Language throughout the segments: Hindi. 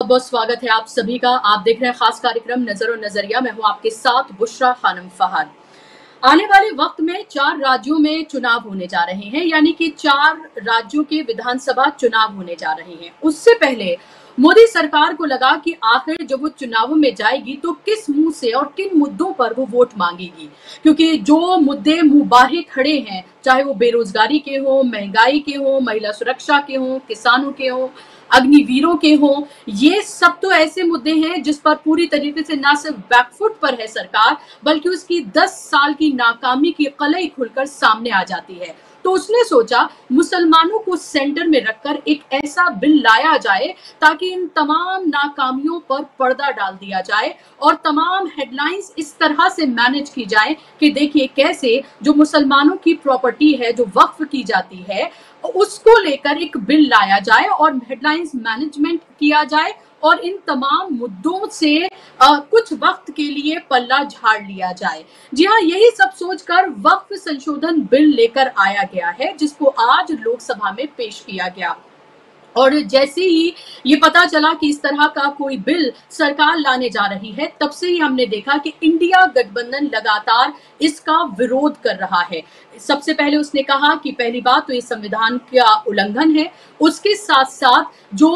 बहुत स्वागत है आप सभी का। आप देख रहे हैं खास कार्यक्रम नजर और नजरिया। मैं हूं आपके साथ बुशरा खानम फहद। आने वाले वक्त में 4 राज्यों में चुनाव होने जा रहे हैं, यानी कि 4 राज्यों के विधानसभा चुनाव होने जा रहे हैं। उससे पहले मोदी सरकार को लगा कि आखिर जब वो चुनावों में जाएगी तो किस मुंह से और किन मुद्दों पर वो वोट मांगेगी, क्योंकि जो मुद्दे मुंह बाहे खड़े हैं, चाहे वो बेरोजगारी के हो, महंगाई के हो, महिला सुरक्षा के हो, किसानों के हो, अग्निवीरों के हो, ये सब तो ऐसे मुद्दे हैं जिस पर पूरी तरीके से ना सिर्फ बैकफुट पर है सरकार, बल्कि उसकी 10 साल की नाकामी की कलई खुलकर सामने आ जाती है। तो उसने सोचा मुसलमानों को सेंटर में रखकर एक ऐसा बिल लाया जाए ताकि इन तमाम नाकामियों पर पर्दा डाल दिया जाए और तमाम हेडलाइंस इस तरह से मैनेज की जाए कि देखिए कैसे जो मुसलमानों की प्रॉपर्टी है, जो वक्फ की जाती है, उसको लेकर एक बिल लाया जाए और हेडलाइंस मैनेजमेंट किया जाए और इन तमाम मुद्दों से कुछ वक्त के लिए पल्ला झाड़ लिया जाए। जी हाँ, यही सब सोचकर वक्फ संशोधन बिल लेकर आया गया है, जिसको आज लोकसभा में पेश किया गया। और जैसे ही ये पता चला कि इस तरह का कोई बिल सरकार लाने जा रही है, तब से ही हमने देखा कि इंडिया गठबंधन लगातार इसका विरोध कर रहा है। सबसे पहले उसने कहा कि पहली बात तो ये संविधान का उल्लंघन है, उसके साथ साथ जो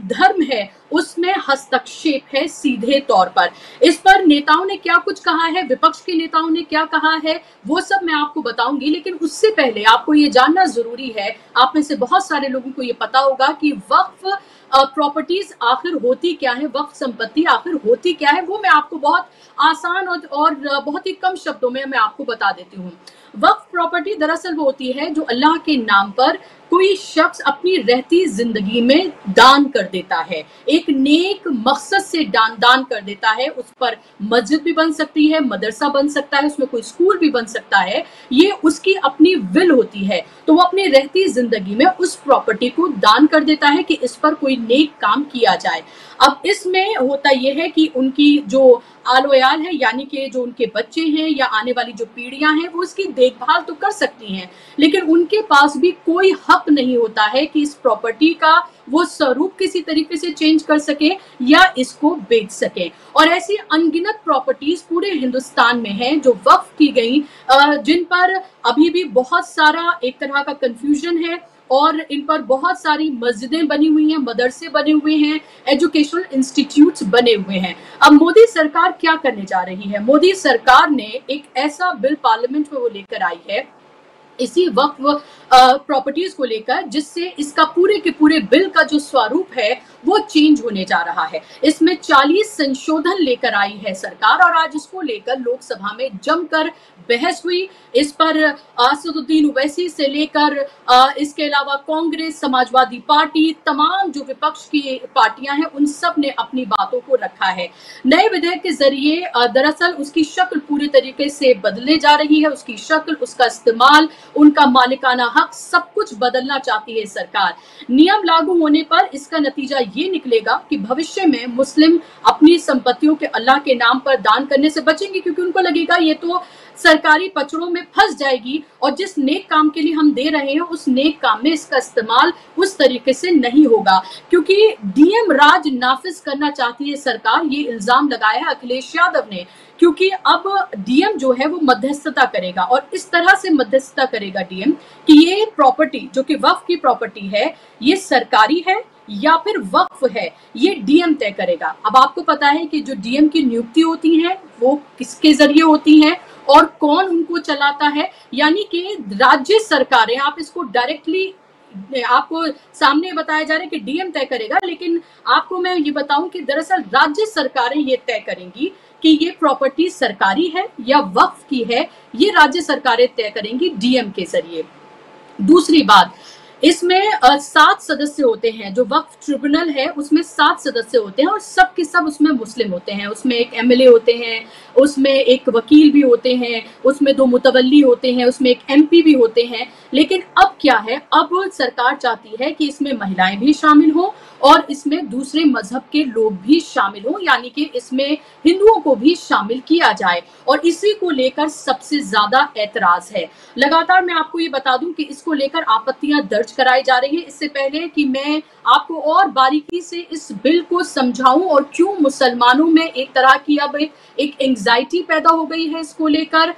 धर्म है उसमें हस्तक्षेप है सीधे तौर पर। इस पर नेताओं ने क्या कुछ कहा है, विपक्ष के नेताओं ने क्या कहा है, वो सब मैं आपको बताऊंगी। लेकिन उससे पहले आपको ये जानना जरूरी है, आप में से बहुत सारे लोगों को ये पता होगा कि वक्फ प्रॉपर्टीज आखिर होती क्या है, वक्फ संपत्ति आखिर होती क्या है, वो मैं आपको बहुत आसान और बहुत ही कम शब्दों में मैं आपको बता देती हूँ। वक्फ प्रॉपर्टी दरअसल वो होती है जो अल्लाह के नाम पर कोई शख्स अपनी रहती जिंदगी में दान कर देता है, एक नेक मकसद से दान कर देता है। उस पर मस्जिद भी बन सकती है, मदरसा बन सकता है, उसमें कोई स्कूल भी बन सकता है। ये उसकी अपनी विल होती है, तो वो अपनी रहती जिंदगी में उस प्रॉपर्टी को दान कर देता है कि इस पर कोई नेक काम किया जाए। अब इसमें होता यह है कि उनकी जो आलोयाल है, यानी कि जो उनके बच्चे हैं या आने वाली जो पीढ़ियां हैं, वो इसकी देखभाल तो कर सकती हैं, लेकिन उनके पास भी कोई हक नहीं होता है कि इस प्रॉपर्टी का वो स्वरूप किसी तरीके से चेंज कर सके या इसको बेच सके। और ऐसी अनगिनत प्रॉपर्टीज पूरे हिंदुस्तान में हैं जो वक्फ की गई, जिन पर अभी भी बहुत सारा एक तरह का कंफ्यूजन है और इन पर बहुत सारी मस्जिदें बनी हुई हैं, मदरसे बने हुए हैं, एजुकेशनल इंस्टीट्यूट्स बने हुए हैं। अब मोदी सरकार क्या करने जा रही है? मोदी सरकार ने एक ऐसा बिल पार्लियामेंट में वो लेकर आई है इसी वक्फ प्रॉपर्टीज को लेकर, जिससे इसका पूरे के पूरे बिल का जो स्वरूप है वो चेंज होने जा रहा है। इसमें 40 संशोधन लेकर आई है सरकार और आज इसको लेकर लोकसभा में जमकर बहस हुई। इस पर असदुद्दीन ओवैसी से लेकर इसके अलावा कांग्रेस, समाजवादी पार्टी, तमाम जो विपक्ष की पार्टियां हैं, उन सब ने अपनी बातों को रखा है। नए विधेयक के जरिए दरअसल उसकी शक्ल पूरी तरीके से बदलने जा रही है, उसकी शक्ल, उसका इस्तेमाल, उनका मालिकाना हक, सब कुछ बदलना चाहती है सरकार। नियम लागू होने पर इसका नतीजा ये निकलेगा कि भविष्य में मुस्लिम अपनी संपत्तियों के अल्लाह के नाम पर दान करने से बचेंगे, क्योंकि उनको लगेगा ये तो सरकारी पचड़ों में फंस जाएगी और जिस नेक काम के लिए हम दे रहे हैं उस नेक काम में इसका इस्तेमाल उस तरीके से नहीं होगा। क्योंकि डीएम राज नाफिज करना चाहती है सरकार, ये इल्जाम लगाया है अखिलेश यादव ने, क्योंकि अब डीएम जो है वो मध्यस्थता करेगा और इस तरह से मध्यस्थता करेगा डीएम कि ये प्रॉपर्टी जो कि वक्फ की प्रॉपर्टी है, ये सरकारी है या फिर वक्फ है, ये डीएम तय करेगा। अब आपको पता है कि जो डीएम की नियुक्ति होती है वो किसके जरिए होती है और कौन उनको चलाता है, यानी कि राज्य सरकारें, आप इसको डायरेक्टली आपको सामने बताया जा रहा है कि डीएम तय करेगा, लेकिन आपको मैं ये बताऊं कि दरअसल राज्य सरकारें ये तय करेंगी कि ये प्रॉपर्टी सरकारी है या वक्फ की है, ये राज्य सरकारें तय करेंगी डीएम के जरिए। दूसरी बात, इसमें 7 सदस्य होते हैं। जो वक्फ ट्रिब्यूनल है उसमें 7 सदस्य होते हैं और सब के सब उसमें मुस्लिम होते हैं। उसमें एक एमएलए होते हैं, उसमें एक वकील भी होते हैं, उसमें 2 मुतवल्ली होते हैं, उसमें एक एमपी भी होते हैं। लेकिन अब क्या है, अब सरकार चाहती है कि इसमें महिलाएं भी शामिल हों और इसमें दूसरे मजहब के लोग भी शामिल हों, यानी कि इसमें हिंदुओं को भी शामिल किया जाए। और इसी को लेकर सबसे ज्यादा ऐतराज है। लगातार मैं आपको ये बता दूं कि इसको लेकर आपत्तियां दर्ज दर्ज कराई जा रही है। इससे पहले कि मैं आपको और बारीकी से इस बिल को समझाऊं और क्यों मुसलमानों में एक तरह की अब एक एंग्जाइटी पैदा हो गई है इसको लेकर,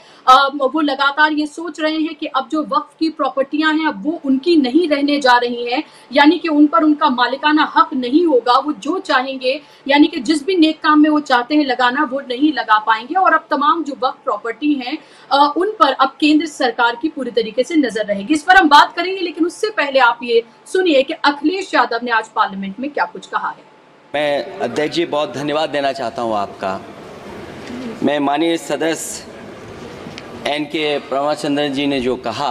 वो लगातार ये सोच रहे हैं कि अब जो वक्फ की प्रॉपर्टियां हैं अब वो उनकी नहीं रहने जा रही हैं, यानी कि उन पर उनका मालिकाना हक नहीं होगा। वो जो चाहेंगे, यानी कि जिस भी नेक काम में वो चाहते हैं लगाना, वो नहीं लगा पाएंगे। और अब तमाम जो वक्फ प्रॉपर्टी हैं उन पर अब केंद्र सरकार की पूरी तरीके से नजर रहेगी। इस पर हम बात करेंगे, लेकिन उससे पहले आप ये सुनिए कि अखिलेश यादव ने आज पार्लियामेंट में क्या कुछ कहा है। मैं अध्यक्ष जी बहुत धन्यवाद देना चाहता हूं आपका। मैं माननीय सदस्य एन.के. प्रभाचंद्रन जी ने जो कहा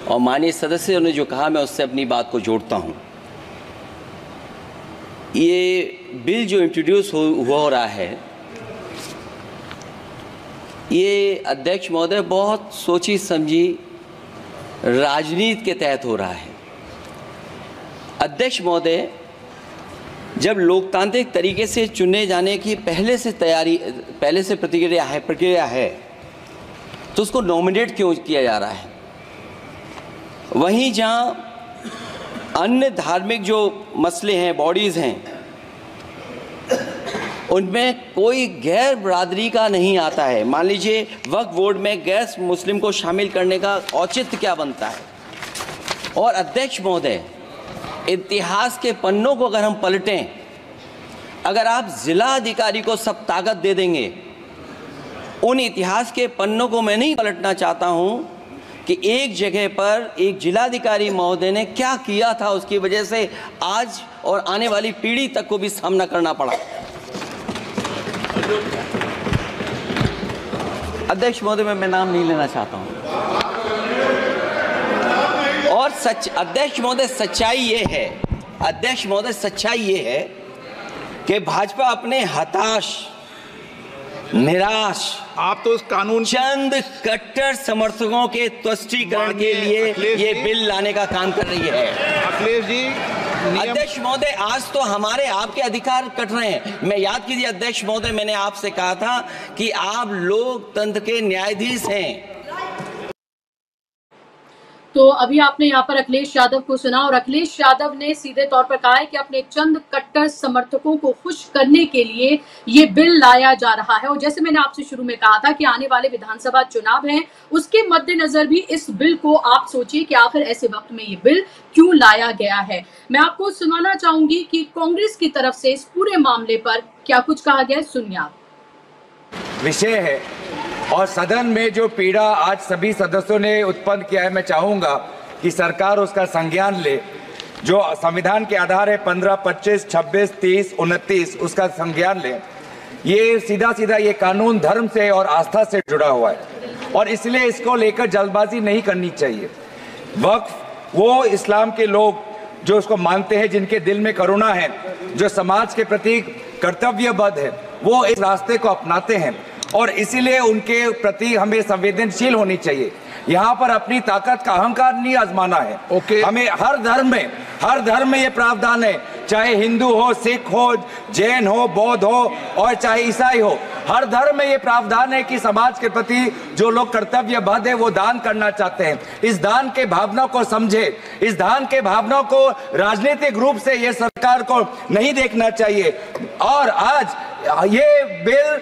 और माननीय सदस्यों ने जो कहा, मैं उससे अपनी बात को जोड़ता हूं। ये बिल जो इंट्रोड्यूस हो रहा है, ये अध्यक्ष महोदय बहुत सोची समझी राजनीति के तहत हो रहा है। अध्यक्ष महोदय, जब लोकतांत्रिक तरीके से चुने जाने की पहले से प्रक्रिया है तो उसको नॉमिनेट क्यों किया जा रहा है? वहीं जहां अन्य धार्मिक जो मसले हैं, बॉडीज़ हैं, उनमें कोई गैर बरादरी का नहीं आता है। मान लीजिए वक्फ बोर्ड में गैर मुस्लिम को शामिल करने का औचित्य क्या बनता है? और अध्यक्ष महोदय, इतिहास के पन्नों को अगर हम पलटें, अगर आप जिला अधिकारी को सब ताकत दे देंगे, उन इतिहास के पन्नों को मैं नहीं पलटना चाहता हूं कि एक जगह पर एक जिलाधिकारी महोदय ने क्या किया था, उसकी वजह से आज और आने वाली पीढ़ी तक को भी सामना करना पड़ा। अध्यक्ष महोदय, मैं नाम नहीं लेना चाहता हूं। और अध्यक्ष महोदय, सच्चाई ये है कि भाजपा अपने हताश, निराश, आप तो उस कानून चंद कट्टर समर्थकों के तुष्टीकरण के लिए ये बिल लाने का काम कर रही है। अखिलेश जी, अध्यक्ष महोदय, आज तो हमारे आपके अधिकार कट रहे हैं। मैं याद कीजिए अध्यक्ष महोदय, मैंने आपसे कहा था कि आप लोकतंत्र के न्यायाधीश हैं। तो अभी आपने यहाँ पर अखिलेश यादव को सुना, और अखिलेश यादव ने सीधे तौर पर कहा है कि अपने चंद कट्टर समर्थकों को खुश करने के लिए ये बिल लाया जा रहा है। और जैसे मैंने आपसे शुरू में कहा था कि आने वाले विधानसभा चुनाव हैं, उसके मद्देनजर भी इस बिल को आप सोचिए कि आखिर ऐसे वक्त में ये बिल क्यों लाया गया है। मैं आपको सुनाना चाहूंगी कि कांग्रेस की तरफ से इस पूरे मामले पर क्या कुछ कहा गया है, सुनिए आप। विषय है और सदन में जो पीड़ा आज सभी सदस्यों ने उत्पन्न किया है, मैं चाहूंगा कि सरकार उसका संज्ञान ले। जो संविधान के आधार है 15, 25, 26, 30, 29, उसका संज्ञान ले। ये सीधा सीधा ये कानून धर्म से और आस्था से जुड़ा हुआ है और इसलिए इसको लेकर जल्दबाजी नहीं करनी चाहिए। वक्फ वो इस्लाम के लोग जो उसको मानते हैं, जिनके दिल में करुणा है, जो समाज के प्रति कर्तव्यबद्ध है, वो इस रास्ते को अपनाते हैं और इसीलिए उनके प्रति हमें संवेदनशील होनी चाहिए। यहाँ पर अपनी ताकत का अहंकार नहीं आजमाना है। हमें हर धर्म में ये प्रावधान है, चाहे हिंदू हो, सिख हो, जैन हो, बौद्ध हो और चाहे ईसाई हो, हर धर्म में ये प्रावधान है कि समाज के प्रति जो लोग कर्तव्यबद्ध है वो दान करना चाहते हैं। इस दान के भावना को समझे, इस दान के भावना को राजनीतिक रूप से ये सरकार को नहीं देखना चाहिए। और आज ये बिल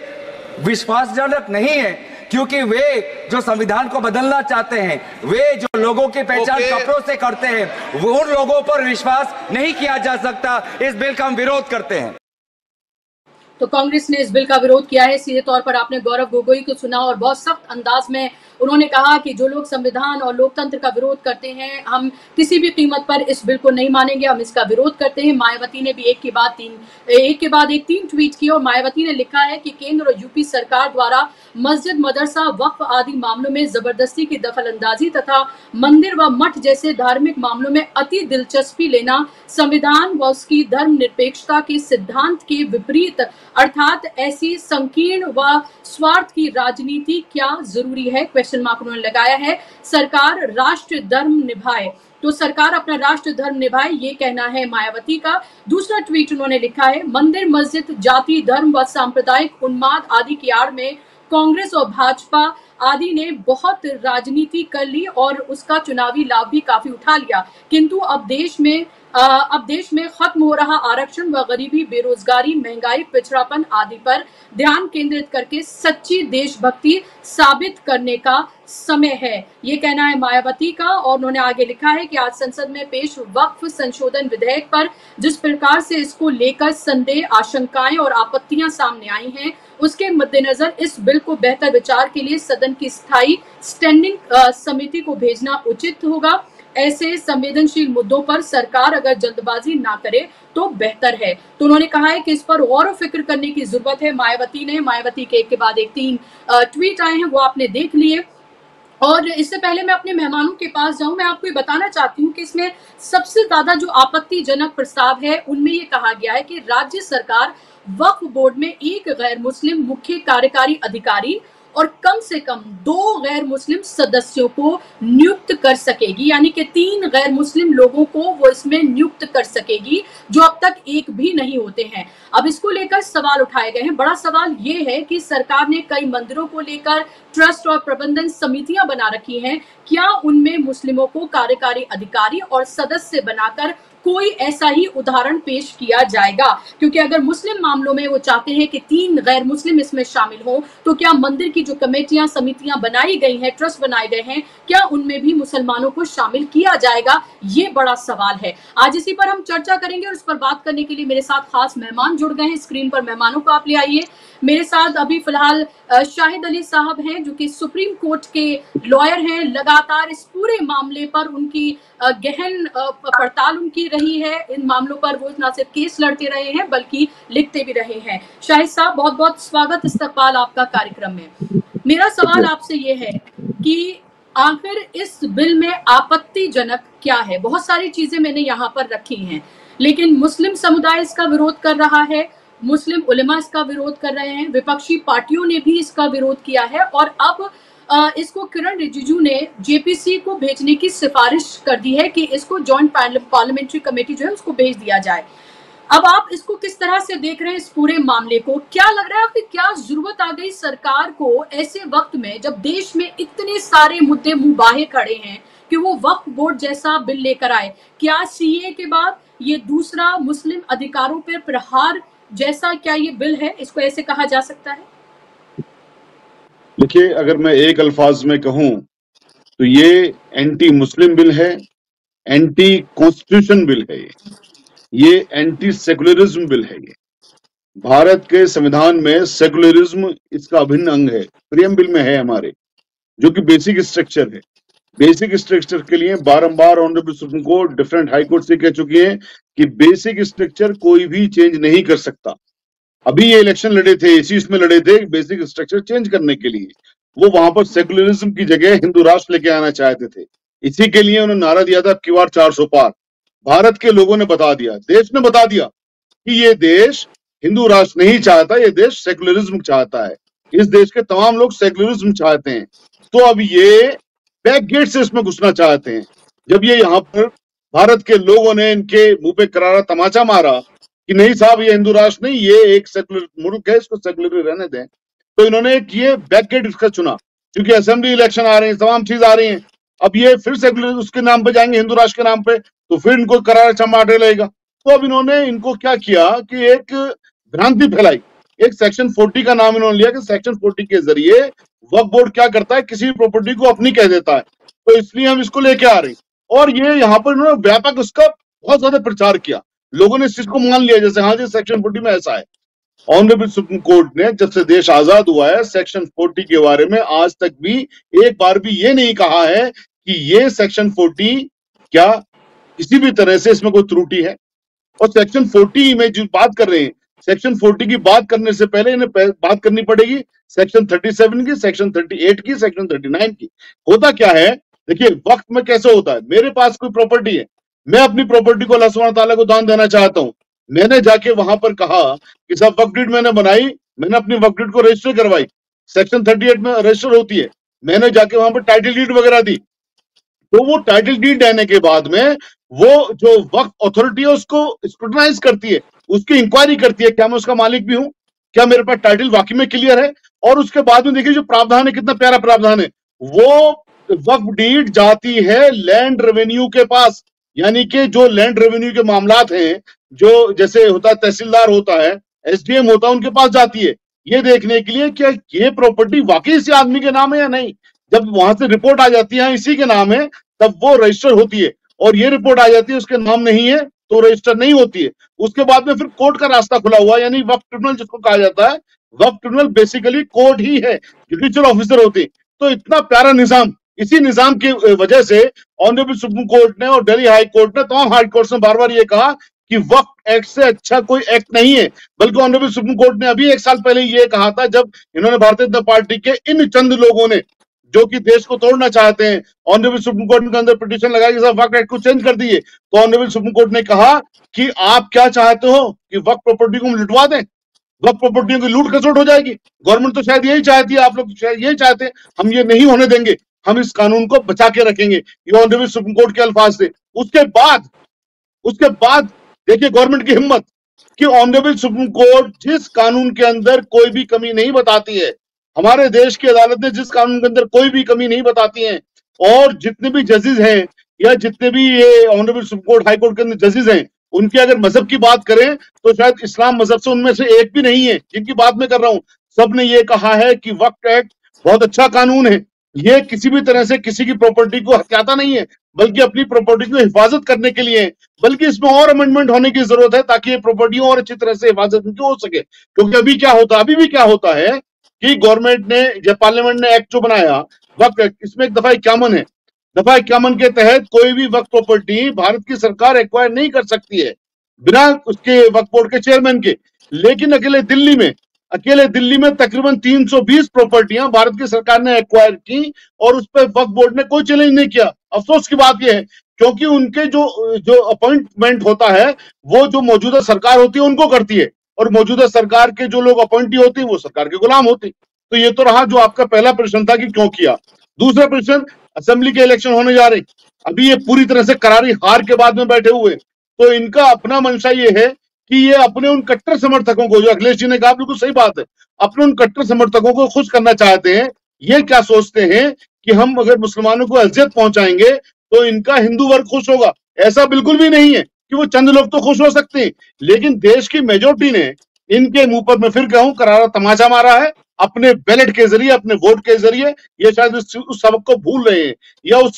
विश्वासजनक नहीं है क्योंकि वे जो संविधान को बदलना चाहते हैं, वे जो लोगों की पहचान कपड़ों से करते हैं, वो उन लोगों पर विश्वास नहीं किया जा सकता। इस बिल का हम विरोध करते हैं। तो कांग्रेस ने इस बिल का विरोध किया है। सीधे तौर पर आपने गौरव गोगोई को सुना और बहुत सख्त अंदाज में उन्होंने कहा कि जो लोग संविधान और लोकतंत्र का विरोध करते हैं, हम किसी भी कीमत पर इस बिल को नहीं मानेंगे, हम इसका विरोध करते हैं। मायावती ने भी एक के बाद एक 3 ट्वीट किए और मायावती ने लिखा है कि केंद्र और यूपी सरकार द्वारा मस्जिद, मदरसा, वक्फ आदि मामलों में जबरदस्ती की दखलंदाजी तथा मंदिर व मठ जैसे धार्मिक मामलों में अति दिलचस्पी लेना संविधान व उसकी धर्मनिरपेक्षता के सिद्धांत के विपरीत, अर्थात ऐसी संकीर्ण व स्वार्थ की राजनीति क्या जरूरी है, क्वेश्चन मार्क उन्होंने लगाया है। सरकार राष्ट्र धर्म निभाए, तो सरकार अपना राष्ट्र धर्म निभाए, ये कहना है मायावती का। दूसरा ट्वीट उन्होंने लिखा है, मंदिर, मस्जिद, जाति, धर्म व सांप्रदायिक उन्माद आदि की आड़ में कांग्रेस और भाजपा आदि ने बहुत राजनीति कर ली और उसका चुनावी लाभ भी काफी उठा लिया, किंतु अब देश में खत्म हो रहा आरक्षण व गरीबी, बेरोजगारी, महंगाई, पिछड़ापन आदि पर ध्यान केंद्रित करके सच्ची देशभक्ति साबित करने का समय है, ये कहना है मायावती का। और उन्होंने आगे लिखा है कि आज संसद में पेश वक्फ संशोधन विधेयक पर जिस प्रकार से इसको लेकर संदेह, आशंकाएं और आपत्तियां सामने आई हैं, उसके मद्देनजर इस बिल को बेहतर विचार के लिए सदन की स्थायी स्टैंडिंग समिति को भेजना उचित होगा। ऐसे संवेदनशील मुद्दों पर सरकार अगर जल्दबाजी ना करे तो बेहतर है। तो उन्होंने कहा है कि इस पर गौर फिक्र करने की जरूरत है। मायावती के एक के बाद एक 3 ट्वीट आए हैं, वो आपने देख लिए। और इससे पहले मैं अपने मेहमानों के पास जाऊं, मैं आपको ये बताना चाहती हूँ कि इसमें सबसे ज्यादा जो आपत्तिजनक प्रस्ताव है उनमें ये कहा गया है कि राज्य सरकार वक्फ बोर्ड में एक गैर मुस्लिम मुख्य कार्यकारी अधिकारी और कम से कम 2 गैर मुस्लिम सदस्यों को नियुक्त कर सकेगी, यानी कि 3 गैर मुस्लिम लोगों को वो इसमें नियुक्त कर सकेगी, जो अब तक एक भी नहीं होते हैं। अब इसको लेकर सवाल उठाए गए हैं। बड़ा सवाल ये है कि सरकार ने कई मंदिरों को लेकर ट्रस्ट और प्रबंधन समितियां बना रखी हैं, क्या उनमें मुस्लिमों को कार्यकारी अधिकारी और सदस्य बनाकर कोई ऐसा ही उदाहरण पेश किया जाएगा? क्योंकि अगर मुस्लिम मामलों में वो चाहते हैं कि 3 गैर मुस्लिम इसमें शामिल हो, तो क्या मंदिर की जो कमेटियां, समितियां बनाई गई हैं, ट्रस्ट बनाए गए हैं, क्या उनमें भी मुसलमानों को शामिल किया जाएगा? ये बड़ा सवाल है। आज इसी पर हम चर्चा करेंगे और इस पर बात करने के लिए मेरे साथ खास मेहमान जुड़ गए हैं। स्क्रीन पर मेहमानों को आप ले आइए। मेरे साथ अभी फिलहाल शाहिद अली साहब हैं, जो कि सुप्रीम कोर्ट के लॉयर हैं। लगातार इस पूरे मामले पर उनकी गहन पड़ताल उनकी रही है। इन मामलों पर वो न सिर्फ केस लड़ते रहे हैं बल्कि लिखते भी रहे हैं। शाहिद साहब, बहुत बहुत स्वागत, इस्तकबाल आपका कार्यक्रम में। मेरा सवाल आपसे ये है कि आखिर इस बिल में आपत्तिजनक क्या है? बहुत सारी चीजें मैंने यहाँ पर रखी हैं, लेकिन मुस्लिम समुदाय इसका विरोध कर रहा है, मुस्लिम उलेमा इसका विरोध कर रहे हैं, विपक्षी पार्टियों ने भी इसका विरोध किया है, और अब इसको किरण रिजिजू ने जेपीसी को भेजने की सिफारिश कर दी है कि इसको जॉइंट पार्लियामेंट्री कमेटी जो है उसको भेज दिया जाए। अब आप इसको किस तरह से देख रहे हैं इस पूरे मामले को? क्या लग रहा है कि क्या जरूरत आ गई सरकार को ऐसे वक्त में, जब देश में इतने सारे मुद्दे मुबाहे खड़े हैं, कि वो वक्फ बोर्ड जैसा बिल लेकर आए? क्या सीए के बाद ये दूसरा मुस्लिम अधिकारों पर प्रहार जैसा क्या ये बिल है? इसको ऐसे कहा जा सकता है? देखिए, अगर मैं एक अल्फाज में कहूं तो ये एंटी मुस्लिम बिल है, एंटी कॉन्स्टिट्यूशन बिल है, ये एंटी सेकुलरिज्म बिल है। ये भारत के संविधान में सेकुलरिज्म इसका अभिन्न अंग है, प्रियम्बल में है हमारे, जो कि बेसिक स्ट्रक्चर है। बेसिक स्ट्रक्चर के लिए बारंबार honourable supreme court, different high court से कह चुकी है कि बेसिक स्ट्रक्चर कोई भी चेंज नहीं कर सकता। अभी ये इलेक्शन लड़े थे, इसी इसमें लड़े थे बेसिक स्ट्रक्चर चेंज करने के लिए। वो वहां पर सेकुलरिज्म की जगह हिंदू राष्ट्र लेके आना चाहते थे। इसी के लिए उन्होंने नारा दिया था अब की बार 400 पार। भारत के लोगों ने बता दिया, देश ने बता दिया कि ये देश हिंदू राष्ट्र नहीं चाहता, ये देश सेकुलरिज्म चाहता है। इस देश के तमाम लोग सेकुलरिज्म चाहते हैं। तो अब ये बैक गेट से इसमें घुसना चाहते हैं। जब ये यहाँ पर भारत के लोगों ने इनके मुंह पे करारा तमाचा मारा कि नहीं साहब, ये हिंदू राष्ट्र नहीं, ये एक सेकुलर मुल्क है, इसको सेकुलर रहने दें, तो इन्होंने ये बैकगेट इसका चुना। क्योंकि असेंबली इलेक्शन आ रहे हैं, तमाम चीज आ रही हैं, अब ये फिर सेकुलर उसके नाम पे जाएंगे, हिंदू राष्ट्र के नाम पे, तो फिर इनको करारा चमाटे लगेगा। तो अब इन्होंने इनको क्या किया कि एक भ्रांति फैलाई। एक सेक्शन 40 का नाम इन्होंने लिया कि सेक्शन 40 के जरिए वक्फ बोर्ड क्या करता है, किसी प्रॉपर्टी को अपनी कह देता है, तो इसलिए हम इसको लेके आ रहे हैं। और ये यहाँ पर इन्होंने व्यापक उसका बहुत ज्यादा प्रचार किया, लोगों ने इस चीज को मान लिया जैसे हाँ जी सेक्शन 40 में ऐसा है। ऑनरेबल सुप्रीम कोर्ट ने जब से देश आजाद हुआ है सेक्शन 40 के बारे में आज तक भी एक बार भी ये नहीं कहा है कि ये सेक्शन 40 क्या किसी भी तरह से इसमें कोई त्रुटि है। और सेक्शन 40 में जो बात कर रहे हैं, सेक्शन 40 की बात करने से पहले इन्हें बात करनी पड़ेगी सेक्शन 37 की, सेक्शन 38 की, सेक्शन 39 की। होता क्या है, देखिए वक्त में कैसे होता है, मेरे पास कोई प्रॉपर्टी है, मैं अपनी प्रॉपर्टी को अल्लाह सुब्हानहू तआला को दान देना चाहता हूं। मैंने जाके वहां पर कहा कि साहब वक्फ डीड मैंने बनाई, मैंने अपनी वक्फ डीड को रजिस्टर करवाई, सेक्शन 38 में रजिस्टर होती है, मैंने जाके वहां पर टाइटल डीड वगैरह दी। तो वो टाइटल डीड देने के बाद में वो जो वक्फ अथॉरिटी है उसको स्क्रूटनाइज करती है, उसकी इंक्वायरी करती है, क्या मैं उसका मालिक भी हूं, क्या मेरे पास टाइटल वाकई में क्लियर है? और उसके बाद में देखिए जो प्रावधान है, कितना प्यारा प्रावधान है। वो वक्फ डीड जाती है लैंड रेवेन्यू के पास, यानी कि जो लैंड रेवेन्यू के मामलात हैं, जो जैसे होता है तहसीलदार होता है, एसडीएम होता है, उनके पास जाती है ये देखने के लिए कि ये प्रॉपर्टी वाकई इसी आदमी के नाम है या नहीं। जब वहां से रिपोर्ट आ जाती है इसी के नाम है, तब वो रजिस्टर होती है, और ये रिपोर्ट आ जाती है उसके नाम नहीं है तो रजिस्टर नहीं होती है। उसके बाद में फिर कोर्ट का रास्ता खुला हुआ, यानी वक्फ ट्रिब्यूनल जिसको कहा जाता है, वक्फ ट्रिब्यूनल बेसिकली कोर्ट ही है, जुडिशियल ऑफिसर होते हैं। तो इतना प्यारा निजाम, इसी निजाम की वजह से ऑनरेबल सुप्रीम कोर्ट ने और दिल्ली हाई कोर्ट ने, तमाम हाई कोर्ट ने बार बार ये कहा कि वक्फ एक्ट से अच्छा कोई एक्ट नहीं है। बल्कि ऑनरेबल सुप्रीम कोर्ट ने अभी 1 साल पहले ये कहा था, जब इन्होंने भारतीय जनता पार्टी के इन चंद लोगों ने जो कि देश को तोड़ना चाहते हैं, ऑनरेबल सुप्रीम कोर्ट के अंदर पिटीशन लगाई कि वक्फ एक्ट को चेंज कर दिए, तो ऑनरेबल सुप्रीम कोर्ट ने कहा कि आप क्या चाहते हो कि वक्फ प्रॉपर्टी को हम लुटवा दें, वक्फ प्रॉपर्टियों की लूट खसोट हो जाएगी। गवर्नमेंट तो शायद यही चाहती है, आप लोग शायद यही चाहते हैं, हम ये नहीं होने देंगे, हम इस कानून को बचा के रखेंगे। ये ऑनरेबल सुप्रीम कोर्ट के अल्फाज थे। उसके बाद देखिए गवर्नमेंट की हिम्मत कि ऑनरेबल सुप्रीम कोर्ट जिस कानून के अंदर कोई भी कमी नहीं बताती है, हमारे देश की अदालत ने जिस कानून के अंदर कोई भी कमी नहीं बताती है, और जितने भी जजेस हैं या जितने भी ये honourable supreme court high court के अंदर जजेस हैं, उनकी अगर मजहब की बात करें तो शायद इस्लाम मजहब से उनमें से एक भी नहीं है जिनकी बात मैं कर रहा हूं। सबने ये कहा है कि वक्फ एक्ट बहुत अच्छा कानून है, ये किसी भी तरह से किसी की प्रॉपर्टी को हत्याता नहीं है, बल्कि अपनी प्रॉपर्टी को हिफाजत करने के लिए है। बल्कि इसमें और अमेंडमेंट होने की जरूरत है ताकि ये प्रॉपर्टी और अच्छी तरह से हिफाजत हो सके। क्योंकि अभी भी क्या होता है कि गवर्नमेंट ने, जब पार्लियामेंट ने एक्ट जो बनाया वक्फ एक्ट, इसमें एक दफा 51 है, दफा 51 के तहत कोई भी वक्फ प्रॉपर्टी भारत की सरकार एक्वायर नहीं कर सकती है बिना उसके वक्फ बोर्ड के चेयरमैन के। लेकिन अकेले दिल्ली में तकरीबन 320 प्रॉपर्टियां भारत की सरकार ने एक्वायर की, और उस पर वक्फ बोर्ड ने कोई चैलेंज नहीं किया। अफसोस की बात यह है क्योंकि उनके जो अपॉइंटमेंट होता है वो जो मौजूदा सरकार होती है उनको करती है, और मौजूदा सरकार के जो लोग अपॉइंटी होते हैं वो सरकार के गुलाम होते। तो ये तो रहा जो आपका पहला प्रश्न था कि क्यों किया। दूसरा प्रश्न, असेंबली के इलेक्शन होने जा रहे, अभी ये पूरी तरह से करारी हार के बाद में बैठे हुए, तो इनका अपना मंशा ये है कि ये अपने उन कट्टर समर्थकों को, जो अखिलेश जी ने कहा बिल्कुल सही बात है, अपने उन कट्टर समर्थकों को खुश करना चाहते हैं। ये क्या सोचते हैं कि हम अगर मुसलमानों को अजियत पहुंचाएंगे तो इनका हिंदू वर्ग खुश होगा। ऐसा बिल्कुल भी नहीं है कि वो चंद लोग तो खुश हो सकते हैं, लेकिन देश की मेजोरिटी ने इनके मुंह पर, मैं फिर कहूं, करारा तमाचा मारा है अपने बैलेट के जरिए, अपने वोट के जरिए। ये शायद उस सबक को भूल रहे हैं, या उस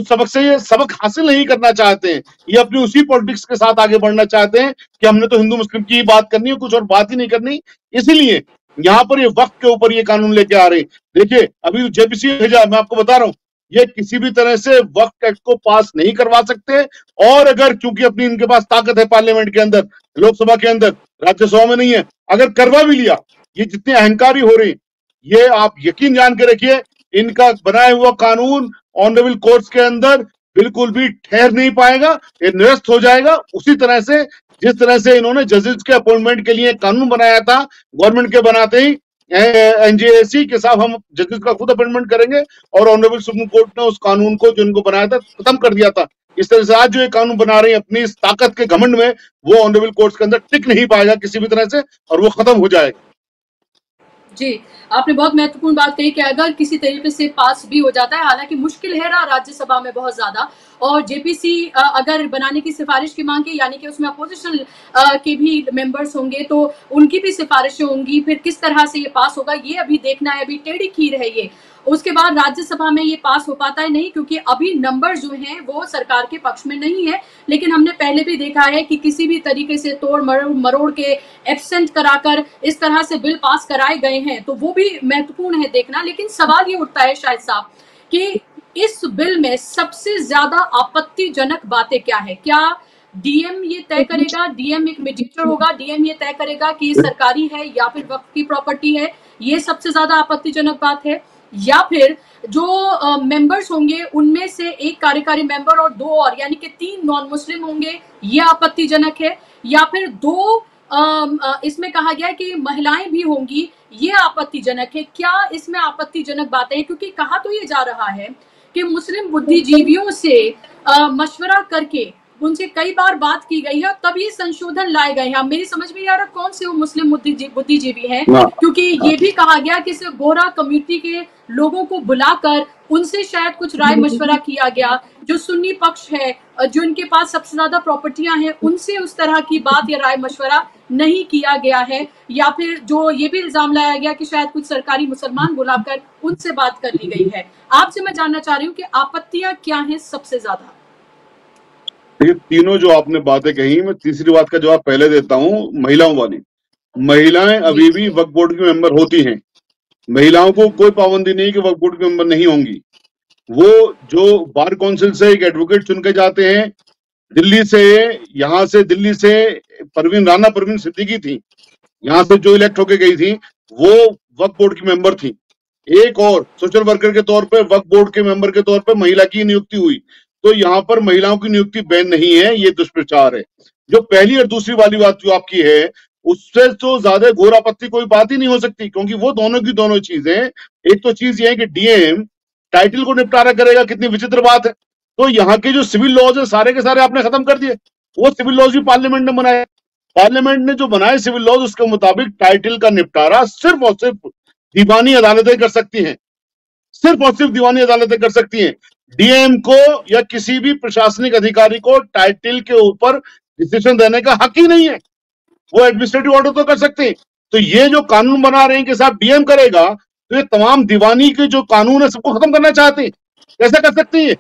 सबक से ये सबक हासिल नहीं करना चाहते हैं। ये अपनी उसी पॉलिटिक्स के साथ आगे बढ़ना चाहते हैं कि हमने तो हिंदू मुस्लिम की ही बात करनी है, कुछ और बात ही नहीं करनी। इसीलिए यहाँ पर ये वक्त के ऊपर ये कानून लेके आ रहे हैं। देखिए अभी जेपीसी भेजा, मैं आपको बता रहा हूँ, ये किसी भी तरह से वक्फ एक्ट को पास नहीं करवा सकते। और अगर, चूंकि अपनी इनके पास ताकत है पार्लियामेंट के अंदर, लोकसभा के अंदर, राज्यसभा में नहीं है, अगर करवा भी लिया, ये जितने अहंकारी हो रहे हैं, ये आप यकीन जान के रखिए, इनका बनाया हुआ कानून ऑनरेबल कोर्ट्स के अंदर बिल्कुल भी ठहर नहीं पाएगा, ये निरस्त हो जाएगा। उसी तरह से जिस तरह से इन्होंने जजेस के अपॉइंटमेंट के लिए कानून बनाया था, गवर्नमेंट के बनाते ही एनजेएसी के साथ हम जजेस का खुद अपॉइंटमेंट करेंगे, और ऑनरेबल सुप्रीम कोर्ट ने उस कानून को जो इनको बनाया था खत्म कर दिया था। इस तरह से आज जो ये कानून बना रहे हैं अपनी इस ताकत के घमंड में, वो ऑनरेबल कोर्ट्स के अंदर टिक नहीं पाएगा किसी भी तरह से, और वो खत्म हो जाएगा। जी, आपने बहुत महत्वपूर्ण बात कही कि अगर किसी तरीके से पास भी हो जाता है, हालांकि मुश्किल है ना राज्यसभा में बहुत ज्यादा, और जेपीसी अगर बनाने की सिफारिश की मांगे, यानी कि उसमें अपोजिशन के भी मेंबर्स होंगे तो उनकी भी सिफारिशें होंगी, फिर किस तरह से ये पास होगा ये अभी देखना है, अभी टेढ़ी खीर है ये। उसके बाद राज्यसभा में ये पास हो पाता है नहीं, क्योंकि अभी नंबर जो हैं वो सरकार के पक्ष में नहीं है। लेकिन हमने पहले भी देखा है कि किसी भी तरीके से तोड़ मरोड़ के एब्सेंट कराकर इस तरह से बिल पास कराए गए हैं, तो वो भी महत्वपूर्ण है देखना। लेकिन सवाल ये उठता है शायद साहब कि इस बिल में सबसे ज्यादा आपत्तिजनक बातें क्या है? क्या डीएम ये तय करेगा, डीएम एक मीडिएटर होगा, डीएम ये तय करेगा कि सरकारी है या फिर वक्फ की प्रॉपर्टी है, ये सबसे ज्यादा आपत्तिजनक बात है? या फिर जो मेंबर्स होंगे उनमें से एक कार्यकारी मेंबर और 2 और, यानी कि 3 नॉन मुस्लिम होंगे, ये आपत्तिजनक है? या फिर 2 इसमें कहा गया है कि महिलाएं भी होंगी, ये आपत्तिजनक है? क्या इसमें आपत्तिजनक बातें हैं? क्योंकि कहा तो ये जा रहा है कि मुस्लिम बुद्धिजीवियों से मशवरा करके उनसे कई बार बात की गई है, तब ये संशोधन लाए गए हैं। मेरी समझ में नहीं आ रहा कौन से वो मुस्लिम बुद्धिजीवी हैं, क्योंकि ये भी कहा गया कि सिर्फ गोरा कम्युनिटी के लोगों को बुलाकर उनसे शायद कुछ राय मशवरा किया गया। जो सुन्नी पक्ष है, जो इनके पास सबसे ज्यादा प्रॉपर्टियां हैं, उनसे उस तरह की बात या राय मशवरा नहीं किया गया है। या फिर जो ये भी इल्जाम लगाया गया कि शायद कुछ सरकारी मुसलमान बुलाकर उनसे बात कर ली गई है। आपसे मैं जानना चाह रही हूँ कि आपत्तियां क्या हैं सबसे ज्यादा? देखिए, तीनों जो आपने बातें कही, मैं तीसरी बात का जवाब पहले देता हूं। महिलाओं वाली, महिलाएं अभी भी वक्फ बोर्ड की मेंबर होती हैं। महिलाओं को कोई पाबंदी नहीं कि वक्फ बोर्ड के मेंबर नहीं होंगी। वो जो बार काउंसिल से एक एडवोकेट चुन के जाते हैं, दिल्ली से, यहाँ से दिल्ली से परवीन सिद्दीकी थी, यहाँ से जो इलेक्ट होके गई थी, वो वक्फ बोर्ड की मेंबर थी। एक और सोशल वर्कर के तौर पे, वक्फ बोर्ड के मेंबर के तौर पे महिला की नियुक्ति हुई। तो यहाँ पर महिलाओं की नियुक्ति बैन नहीं है, ये दुष्प्रचार है। जो पहली और दूसरी वाली बात जो आपकी है, उससे तो ज्यादा घोर आपत्ति कोई बात ही नहीं हो सकती, क्योंकि वो दोनों की दोनों चीजें। एक तो चीज ये है कि डीएम टाइटल को निपटारा करेगा, कितनी विचित्र बात है। तो यहाँ के जो सिविल लॉज है सारे के सारे आपने खत्म कर दिए। वो सिविल लॉज भी पार्लियामेंट ने बनाए। पार्लियामेंट ने जो बनाए सिविल लॉज, उसके मुताबिक टाइटल का निपटारा सिर्फ और सिर्फ दीवानी अदालतें कर सकती हैं। सिर्फ और सिर्फ दीवानी अदालतें कर सकती हैं। डीएम को या किसी भी प्रशासनिक अधिकारी को टाइटल के ऊपर डिसीजन देने का हक ही नहीं है। वो एडमिनिस्ट्रेटिव ऑर्डर तो कर सकते हैं। तो ये जो कानून बना रहे हैं कि साहब डीएम करेगा, तो ये तमाम दीवानी के जो कानून है सबको खत्म करना चाहते हैं। कैसे कर सकते हैं?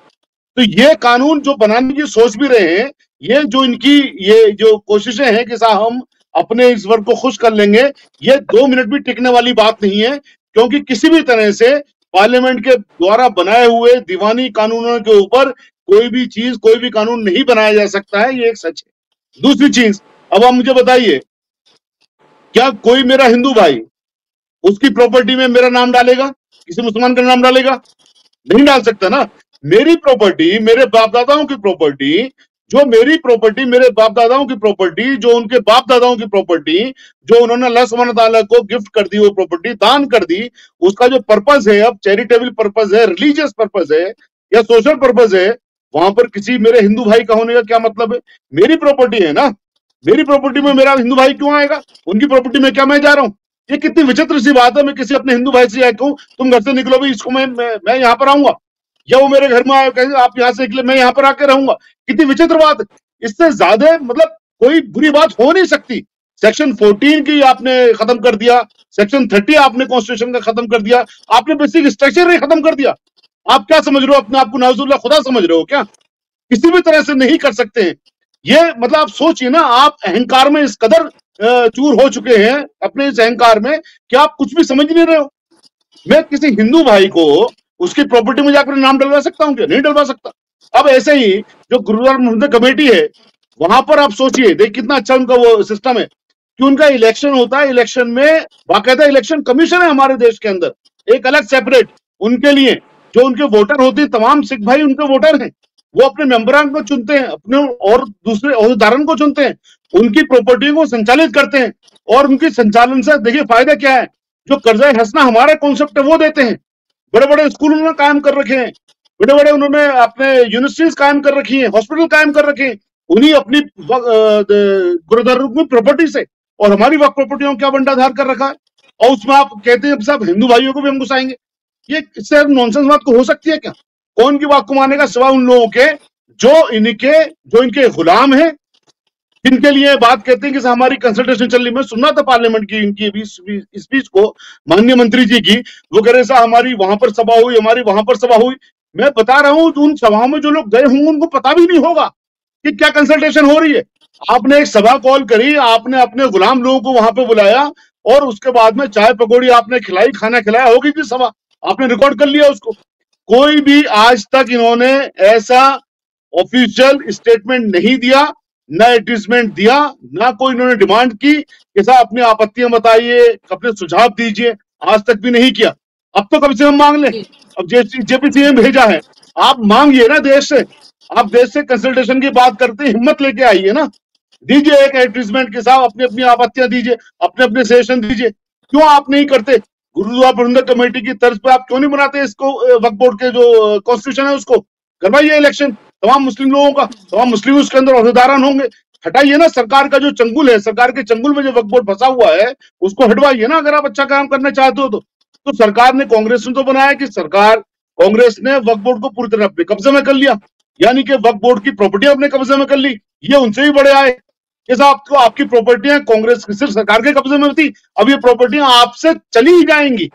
तो ये कानून जो बनाने की सोच भी रहे हैं, ये जो इनकी ये जो कोशिशें हैं कि साहब हम अपने इस वर्ग को खुश कर लेंगे, ये 2 मिनट भी टिकने वाली बात नहीं है। क्योंकि किसी भी तरह से पार्लियामेंट के द्वारा बनाए हुए दीवानी कानूनों के ऊपर कोई भी चीज, कोई भी कानून नहीं बनाया जा सकता है, ये एक सच है। दूसरी चीज, अब आप मुझे बताइए, क्या कोई मेरा हिंदू भाई उसकी प्रॉपर्टी में मेरा नाम डालेगा? किसी मुसलमान का नाम डालेगा? नहीं डाल सकता ना। मेरी प्रॉपर्टी, मेरे बाप दादाओं की प्रॉपर्टी, जो मेरी प्रॉपर्टी, मेरे बाप दादाओं की प्रॉपर्टी, जो उनके बाप दादाओं की प्रॉपर्टी, जो उन्होंने अल्लाह सुब्हान तआला को गिफ्ट कर दी, वो प्रॉपर्टी दान कर दी, उसका जो पर्पस है, अब चैरिटेबल पर्पस है, रिलीजियस पर्पस है या सोशल पर्पस है, वहां पर किसी मेरे हिंदू भाई का होने का क्या मतलब है? मेरी प्रॉपर्टी है ना। मेरी प्रॉपर्टी में मेरा हिंदू भाई क्यों आएगा? उनकी प्रॉपर्टी में क्या मैं जा रहा हूँ? ये कितनी विचित्र सी बात है। मैं किसी अपने हिंदू भाई से कहूं तुम घर से निकलो भाई, इसको मैं यहाँ पर आऊंगा, या वो मेरे घर में आए कहेंगे आप यहाँ से निकले, मैं यहाँ पर आके रहूंगा। कितनी विचित्र बात है। इससे ज्यादा मतलब कोई बुरी बात हो नहीं सकती। सेक्शन 14 की आपने खत्म कर दिया, सेक्शन 30 आपने कॉन्स्टिट्यूशन का खत्म कर दिया, आपने बेसिक स्ट्रक्चर ही खत्म कर दिया। आप क्या समझ रहे हो अपने आप को? नाउजुबिल्लाह खुदा समझ रहे हो क्या? किसी भी तरह से नहीं कर सकते हैं ये। मतलब आप सोचिए ना, आप अहंकार में इस कदर चूर हो चुके हैं अपने इस अहंकार में कि आप कुछ भी समझ नहीं रहे हो। मैं किसी हिंदू भाई को उसकी प्रॉपर्टी में जाकर नाम डलवा सकता हूँ क्या? नहीं डलवा सकता। अब ऐसे ही जो गुरुद्वारा प्रबंधक कमेटी है, वहां पर आप सोचिए, देख कितना अच्छा उनका वो सिस्टम है कि उनका इलेक्शन होता है। इलेक्शन में बाकायदा इलेक्शन कमीशन है हमारे देश के अंदर, एक अलग सेपरेट उनके लिए। जो उनके वोटर होते हैं, तमाम सिख भाई उनके वोटर हैं। वो अपने मेंबरान को चुनते हैं, अपने और दूसरे अहदेदारों को चुनते हैं, उनकी प्रॉपर्टी को संचालित करते हैं। और उनकी संचालन से देखिए फायदा क्या है, जो कर्जा हंसना हमारा कॉन्सेप्ट है वो देते हैं। बड़े बड़े स्कूल उन्होंने कायम कर रखे हैं, बड़े बड़े उन्होंने अपने यूनिवर्सिटीज कायम कर रखी हैं, हॉस्पिटल कायम कर रखे हैं, उन्हीं अपनी गुरुद्वारों की प्रॉपर्टी से। और हमारी वक्त प्रॉपर्टियों क्या बंटाधार कर रखा है, और उसमें आप कहते हैं साहब हिंदू भाइयों को भी हम घुसाएंगे। ये इससे नॉनसेंस बात को हो सकती है क्या? कौन की बात को मानेगा सिवा उन लोगों के जो इनके गुलाम हैं, जिनके लिए बात कहते हैं कि हमारी कंसल्टेशन चल रही। मैं सुनना था पार्लियामेंट की इनकी स्पीच को, माननीय मंत्री जी की। वो कह रहे साहब हमारी वहां पर सभा हुई, हमारी वहां पर सभा हुई। मैं बता रहा हूं उन सभाओं में जो लोग गए होंगे उनको पता भी नहीं होगा कि क्या कंसल्टेशन हो रही है। आपने एक सभा कॉल करी, आपने अपने गुलाम लोगों को वहां पे बुलाया, और उसके बाद में चाय पकौड़ी आपने खिलाई, खाना खिलाया, होगी थी सभा, आपने रिकॉर्ड कर लिया उसको। कोई भी आज तक इन्होंने ऐसा ऑफिशियल स्टेटमेंट नहीं दिया, ना एडवर्टाइजमेंट दिया, ना कोई इन्होंने डिमांड की कि साहब अपनी आपत्तियां बताइए, अपने सुझाव दीजिए। आज तक भी नहीं किया। अब तो कम से कम मांग लें। अब जेपीसी ने भेजा है, आप मांगिए ना देश से। आप देश से कंसल्टेशन की बात करते हैं, हिम्मत लेके आइए ना, दीजिए एक एडवर्टाइजमेंट के साथ, अपनी अपनी आपत्तियां दीजिए, अपने अपने सजेशन दीजिए। क्यों आप नहीं करते? गुरुद्वारा प्रबंधक कमेटी की तर्ज पे आप क्यों नहीं बनाते इसको? वक्फ बोर्ड के जो कॉन्स्टिट्यूशन है उसको करवाइए इलेक्शन। तमाम मुस्लिम लोगों का, तमाम मुस्लिम उसके अंदर अहदेदारान होंगे। हटाइए ना, सरकार का जो चंगुल है, सरकार के चंगुल में जो वक्फ बोर्ड फंसा हुआ है उसको हटवाइए ना, अगर आप अच्छा काम करना चाहते हो तो सरकार ने, कांग्रेस ने तो बनाया कि कांग्रेस ने वक्फ बोर्ड को पूरी तरह अपने कब्जे में कर लिया, यानी कि वक्फ बोर्ड की प्रॉपर्टी अपने कब्जे में कर ली। ये उनसे भी बड़े आए कि साहब आपकी प्रॉपर्टियां कांग्रेस की सिर्फ सरकार के कब्जे में थी, अब ये प्रॉपर्टियां आपसे चली ही जाएंगी।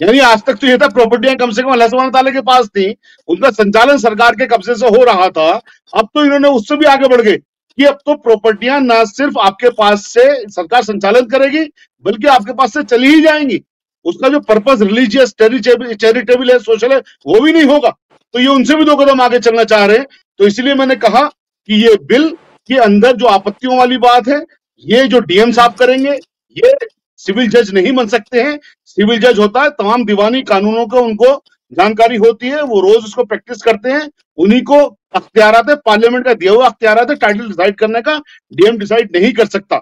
यानी आज तक तो ये था प्रॉपर्टियां कम से कम अल्लाह सुब्हानहू तआला के पास थी, उनका संचालन सरकार के कब्जे से हो रहा था। अब तो इन्होंने उससे भी आगे बढ़ गए कि अब तो प्रॉपर्टियां ना सिर्फ आपके पास से सरकार संचालन करेगी बल्कि आपके पास से चली ही जाएंगी। उसका जो पर्पस रिलीजियस, चैरिटेबल है, सोशल है, वो भी नहीं होगा। तो ये उनसे भी 2 कदम आगे चलना चाह रहे हैं। तो इसलिए मैंने कहा कि ये बिल के अंदर जो आपत्तियों वाली बात है, ये जो डीएम साहब करेंगे, ये सिविल जज नहीं बन सकते हैं। सिविल जज होता है, तमाम दीवानी कानूनों को उनको जानकारी होती है, वो रोज उसको प्रैक्टिस करते हैं, उन्हीं को अख्तियारात है, पार्लियामेंट का दिया हुआ अख्तियारात है टाइटल डिसाइड करने का, डीएम डिसाइड नहीं कर सकता।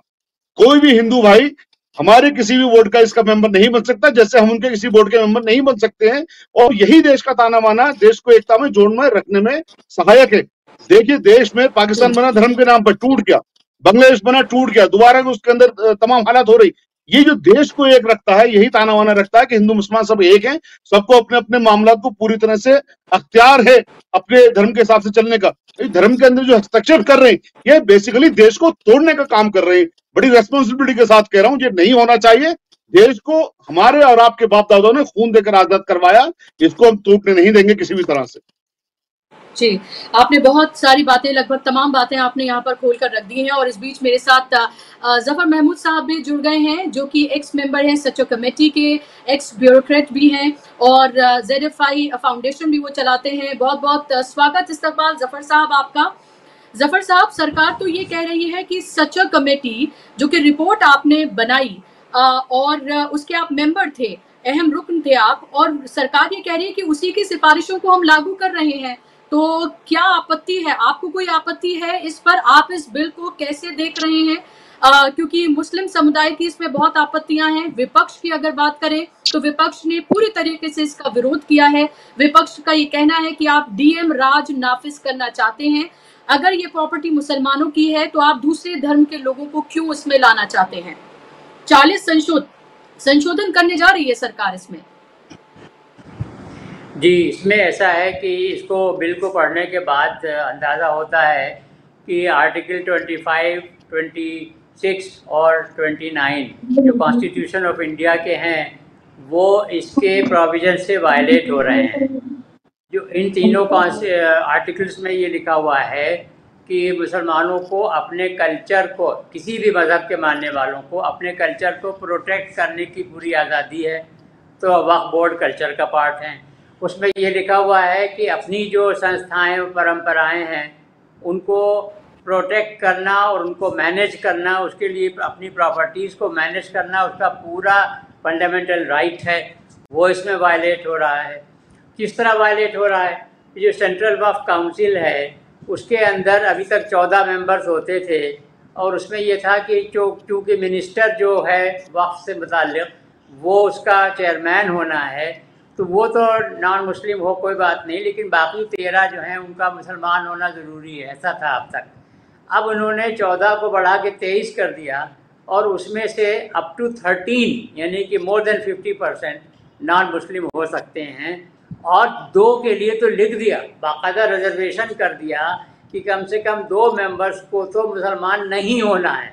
कोई भी हिंदू भाई हमारे किसी भी बोर्ड का इसका मेंबर नहीं बन सकता, जैसे हम उनके किसी बोर्ड के मेंबर नहीं बन सकते हैं। और यही देश का ताना बाना, देश को एकता में, जोड़ में रखने में सहायक है। देखिए, देश में पाकिस्तान बना धर्म के नाम पर, टूट गया, बांग्लादेश बना, टूट गया, दोबारा उसके अंदर तमाम हालात हो रही। ये जो देश को एक रखता है, यही ताना बाना रखता है कि हिंदू मुसलमान सब एक हैं, सबको अपने अपने मामला को पूरी तरह से अख्तियार है अपने धर्म के हिसाब से चलने का। धर्म के अंदर जो हस्तक्षेप कर रहे हैं, ये बेसिकली देश को तोड़ने का काम कर रहे हैं। बड़ी रेस्पॉन्सिबिलिटी के साथ कह रहा हूं, ये नहीं होना चाहिए। देश को हमारे और आपके बाप दादाओं ने खून देकर आजाद करवाया, इसको हम टूटने नहीं देंगे किसी भी तरह से। जी, आपने बहुत सारी बातें, लगभग तमाम बातें आपने यहाँ पर खोलकर रख दी हैं। और इस बीच मेरे साथ जफर महमूद साहब भी जुड़ गए हैं, जो कि एक्स मेंबर हैं सचो कमेटी के, एक्स ब्यूरोक्रेट भी हैं और ZFI फाउंडेशन भी वो चलाते हैं। बहुत बहुत स्वागत, इस्तकबाल जफर साहब आपका। जफर साहब, सरकार तो ये कह रही है कि सचो कमेटी, जो कि रिपोर्ट आपने बनाई और उसके आप मेंबर थे, अहम रुकन थे आप, और सरकार ये कह रही है कि उसी की सिफारिशों को हम लागू कर रहे हैं। तो क्या आपत्ति है, आपको कोई आपत्ति है इस पर? आप इस बिल को कैसे देख रहे हैं? क्योंकि मुस्लिम समुदाय की इसमें बहुत आपत्तियां हैं। विपक्ष की अगर बात करें तो विपक्ष ने पूरी तरीके से इसका विरोध किया है। विपक्ष का ये कहना है कि आप डीएम राज नाफिज करना चाहते हैं। अगर ये प्रॉपर्टी मुसलमानों की है तो आप दूसरे धर्म के लोगों को क्यों इसमें लाना चाहते हैं? 40 संशोधन करने जा रही है सरकार इसमें। जी, इसमें ऐसा है कि इसको बिल को पढ़ने के बाद अंदाज़ा होता है कि आर्टिकल 25, 26 और 29 जो कॉन्स्टिट्यूशन ऑफ इंडिया के हैं, वो इसके प्रोविजन से वायलेट हो रहे हैं। जो इन तीनों आर्टिकल्स में ये लिखा हुआ है कि मुसलमानों को अपने कल्चर को, किसी भी मज़हब के मानने वालों को अपने कल्चर को प्रोटेक्ट करने की पूरी आज़ादी है। तो वक्फ बोर्ड कल्चर का पार्ट है। उसमें ये लिखा हुआ है कि अपनी जो संस्थाएं और परंपराएं हैं उनको प्रोटेक्ट करना और उनको मैनेज करना, उसके लिए अपनी प्रॉपर्टीज़ को मैनेज करना उसका पूरा फंडामेंटल राइट है, वो इसमें वायलेट हो रहा है। किस तरह वायलेट हो रहा है? जो सेंट्रल वक्फ काउंसिल है उसके अंदर अभी तक 14 मेंबर्स होते थे और उसमें ये था कि चूँकि मिनिस्टर जो है वक्फ से मुताल्लिक़ वो उसका चेयरमैन होना है, तो वो तो नॉन मुस्लिम हो कोई बात नहीं, लेकिन बाकी 13 जो हैं उनका मुसलमान होना ज़रूरी है, ऐसा था अब तक। अब उन्होंने 14 को बढ़ा के 23 कर दिया और उसमें से अप टू 13 यानी कि मोर देन 50% नॉन मुस्लिम हो सकते हैं। और 2 के लिए तो लिख दिया, बाकायदा रिजर्वेशन कर दिया कि कम से कम 2 मेंबर्स को तो मुसलमान नहीं होना है,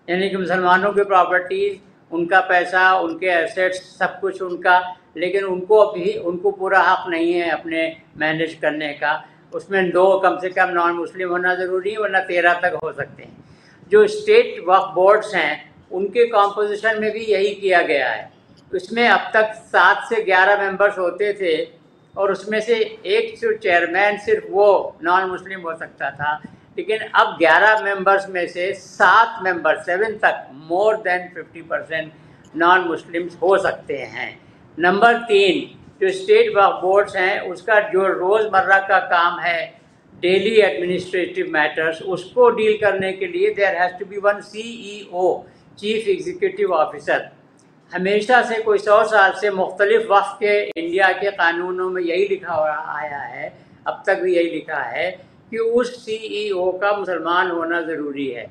यानी कि मुसलमानों की प्रॉपर्टीज़, उनका पैसा, उनके एसेट्स, सब कुछ उनका, लेकिन उनको पूरा हक़ नहीं है अपने मैनेज करने का। उसमें 2 कम से कम नॉन मुस्लिम होना ज़रूरी है, वरना 13 तक हो सकते हैं। जो स्टेट वक्फ बोर्ड्स हैं उनके कॉम्पोजिशन में भी यही किया गया है। इसमें अब तक 7 से 11 मेंबर्स होते थे और उसमें से एक जो चेयरमैन सिर्फ वो नॉन मुस्लिम हो सकता था, लेकिन अब 11 मेंबर्स में से 7 मेंबर 7 तक मोर देन 50% नॉन मुस्लिम्स हो सकते हैं। नंबर 3, जो स्टेट वक्फ बोर्ड्स हैं उसका जो रोज़मर्रा का काम है, डेली एडमिनिस्ट्रेटिव मैटर्स, उसको डील करने के लिए there has to be one CEO, chief executive officer. हमेशा से कोई 100 साल से मुख्तलिफ वक्फ के इंडिया के कानूनों में यही लिखा आया है, अब तक भी यही लिखा है कि उस CEO का मुसलमान होना ज़रूरी है।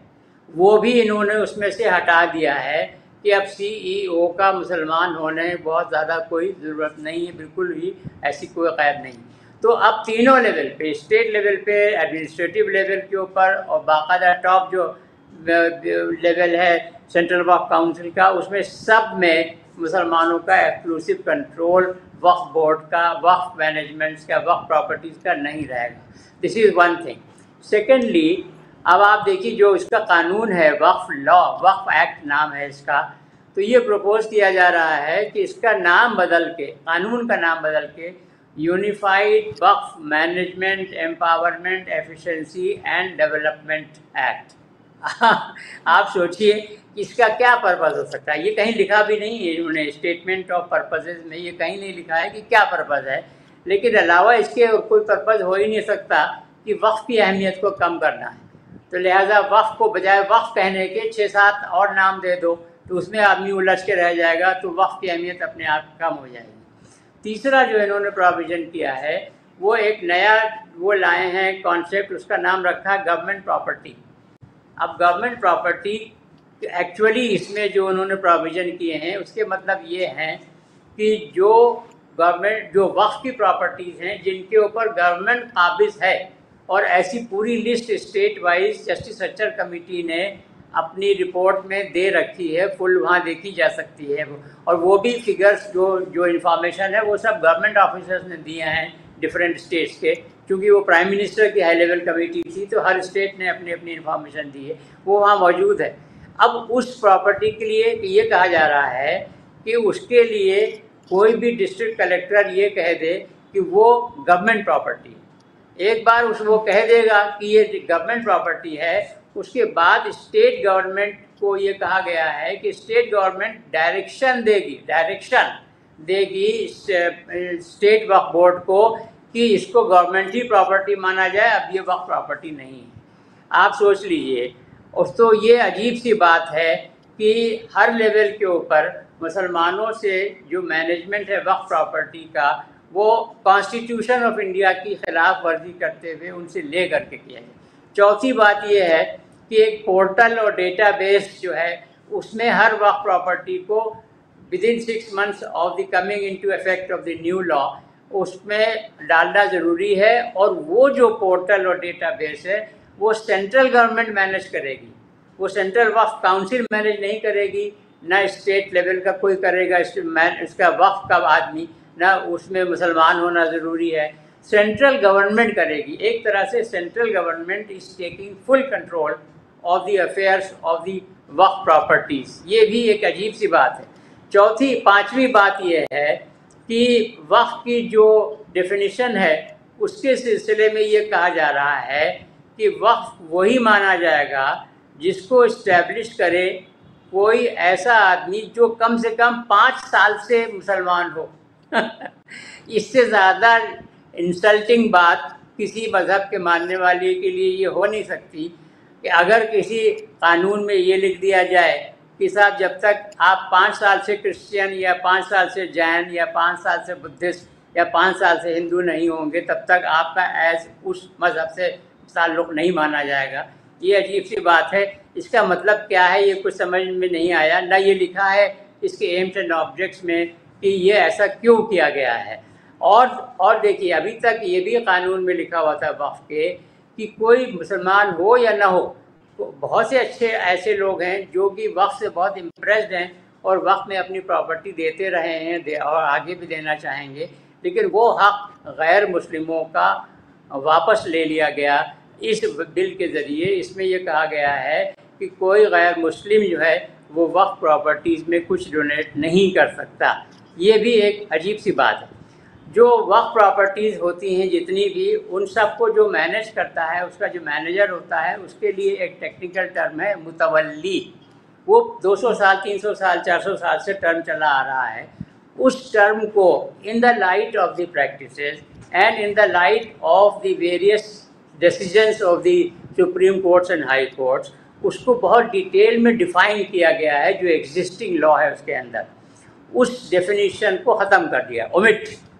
वो भी इन्होंने उसमें से हटा दिया है कि अब CEO का मुसलमान होने में बहुत ज़्यादा कोई ज़रूरत नहीं है, बिल्कुल भी ऐसी कोई क़ैद नहीं। तो अब तीनों लेवल पे, स्टेट लेवल पे, एडमिनिस्ट्रेटिव लेवल के ऊपर और बाकायदा टॉप जो लेवल है सेंट्रल वक्फ काउंसिल का, उसमें सब में मुसलमानों का एक्सक्लूसिव कंट्रोल वक्फ बोर्ड का, वक्फ मैनेजमेंट का, वक्फ प्रॉपर्टीज़ का नहीं रहेगा। This is one thing. Secondly, अब आप देखिए जो इसका कानून है, वक्फ लॉ, वक्फ एक्ट नाम है इसका, तो ये प्रपोज किया जा रहा है कि इसका नाम बदल के, कानून का नाम बदल के unified Waqf management empowerment efficiency and development act. आप सोचिए इसका क्या पर्पज़ हो सकता है। ये कहीं लिखा भी नहीं है, उन्होंने स्टेटमेंट ऑफ पर्पसेस में ये कहीं नहीं लिखा है कि क्या पर्पज़ है, लेकिन अलावा इसके और कोई पर्पज़ हो ही नहीं सकता कि वक्फ की अहमियत को कम करना है। तो लिहाजा वक्फ को बजाय वक्फ कहने के 6-7 और नाम दे दो, तो उसमें आदमी उलझ के रह जाएगा, तो वक्फ की अहमियत अपने आप कम हो जाएगी। तीसरा जो इन्होंने प्रोविज़न किया है वो एक नया वो लाए हैं कॉन्सेप्ट, उसका नाम रखा गवर्नमेंट प्रॉपर्टी। अब गवर्नमेंट प्रॉपर्टी एक्चुअली इसमें जो उन्होंने प्रोविज़न किए हैं उसके मतलब ये हैं कि जो गवर्नमेंट जो वक्फ की प्रॉपर्टीज़ हैं जिनके ऊपर गवर्नमेंट काबिज़ है, और ऐसी पूरी list state wise justice Sachar committee ने अपनी रिपोर्ट में दे रखी है, फुल वहाँ देखी जा सकती है। और वो भी फिगर्स जो इंफॉर्मेशन है वो सब गवर्नमेंट ऑफिसर्स ने दिए हैं डिफरेंट स्टेट्स के, क्योंकि वो प्राइम मिनिस्टर की हाई लेवल कमेटी थी, तो हर स्टेट ने अपनी अपनी इन्फॉर्मेशन दी है, वो वहाँ मौजूद है। अब उस प्रॉपर्टी के लिए ये कहा जा रहा है कि उसके लिए कोई भी डिस्ट्रिक्ट कलेक्टर ये कह दे कि वो गवर्नमेंट प्रॉपर्टी, एक बार वो कह देगा कि ये गवर्नमेंट प्रॉपर्टी है, उसके बाद स्टेट गवर्नमेंट को ये कहा गया है कि स्टेट गवर्नमेंट डायरेक्शन देगी स्टेट वक्फ बोर्ड को कि इसको गवर्नमेंट ही प्रॉपर्टी माना जाए, अब ये वक्फ प्रॉपर्टी नहीं है। आप सोच लीजिए, तो ये अजीब सी बात है कि हर लेवल के ऊपर मुसलमानों से जो मैनेजमेंट है वक्फ प्रॉपर्टी का, वो कॉन्स्टिट्यूशन ऑफ इंडिया की खिलाफ वर्जी करते हुए उनसे ले करके किया है। चौथी बात ये है कि एक पोर्टल और डेटाबेस जो है उसमें हर वक्फ प्रॉपर्टी को within 6 months of the coming into effect of the new law उसमें डालना ज़रूरी है, और वो जो पोर्टल और डेटाबेस है वो सेंट्रल गवर्नमेंट मैनेज करेगी, वो सेंट्रल वक्फ काउंसिल मैनेज नहीं करेगी, ना स्टेट लेवल का कोई करेगा इसका वक्फ का आदमी, ना उसमें मुसलमान होना ज़रूरी है, सेंट्रल गवर्नमेंट करेगी। एक तरह से central government is taking full control of the affairs of the Waqf properties. ये भी एक अजीब सी बात है। पांचवी बात ये है कि वक्फ की जो डेफिनेशन है उसके सिलसिले में ये कहा जा रहा है कि वक्फ वही माना जाएगा जिसको इस्टेब्लिश करे कोई ऐसा आदमी जो कम से कम 5 साल से मुसलमान हो। इससे ज़्यादा इंसल्टिंग बात किसी मज़हब के मानने वाले के लिए ये हो नहीं सकती कि अगर किसी कानून में ये लिख दिया जाए कि साहब जब तक आप 5 साल से क्रिश्चियन या 5 साल से जैन या 5 साल से बुद्धिस्ट या 5 साल से हिंदू नहीं होंगे तब तक आपका एज उस मज़हब से ताल्लुक़ नहीं माना जाएगा। ये अजीब सी बात है। इसका मतलब क्या है ये कुछ समझ में नहीं आया, ना ये लिखा है इसके एम्स एंड ऑब्जेक्ट्स में कि ये ऐसा क्यों किया गया है। और देखिए, अभी तक ये भी कानून में लिखा हुआ था वक्फ के कि कोई मुसलमान हो या ना हो, तो बहुत से अच्छे ऐसे लोग हैं जो कि वक्फ से बहुत इम्प्रेस्ड हैं और वक्फ में अपनी प्रॉपर्टी देते रहे हैं और आगे भी देना चाहेंगे, लेकिन वो हक़ गैर मुस्लिमों का वापस ले लिया गया इस बिल के ज़रिए। इसमें यह कहा गया है कि कोई गैर मुस्लिम जो है वो वक्फ प्रॉपर्टीज़ में कुछ डोनेट नहीं कर सकता। ये भी एक अजीब सी बात है। जो वक्फ प्रॉपर्टीज़ होती हैं जितनी भी, उन सब को जो मैनेज करता है, उसका जो मैनेजर होता है, उसके लिए एक टेक्निकल टर्म है मुतवल्ली। वो 200 साल 300 साल 400 साल से टर्म चला आ रहा है। उस टर्म को in the light of the practices and in the light of the various decisions of the supreme courts and high courts, उसको बहुत डिटेल में डिफ़ाइन किया गया है। जो एग्जिस्टिंग लॉ है उसके अंदर उस डेफिनेशन को ख़त्म कर दिया,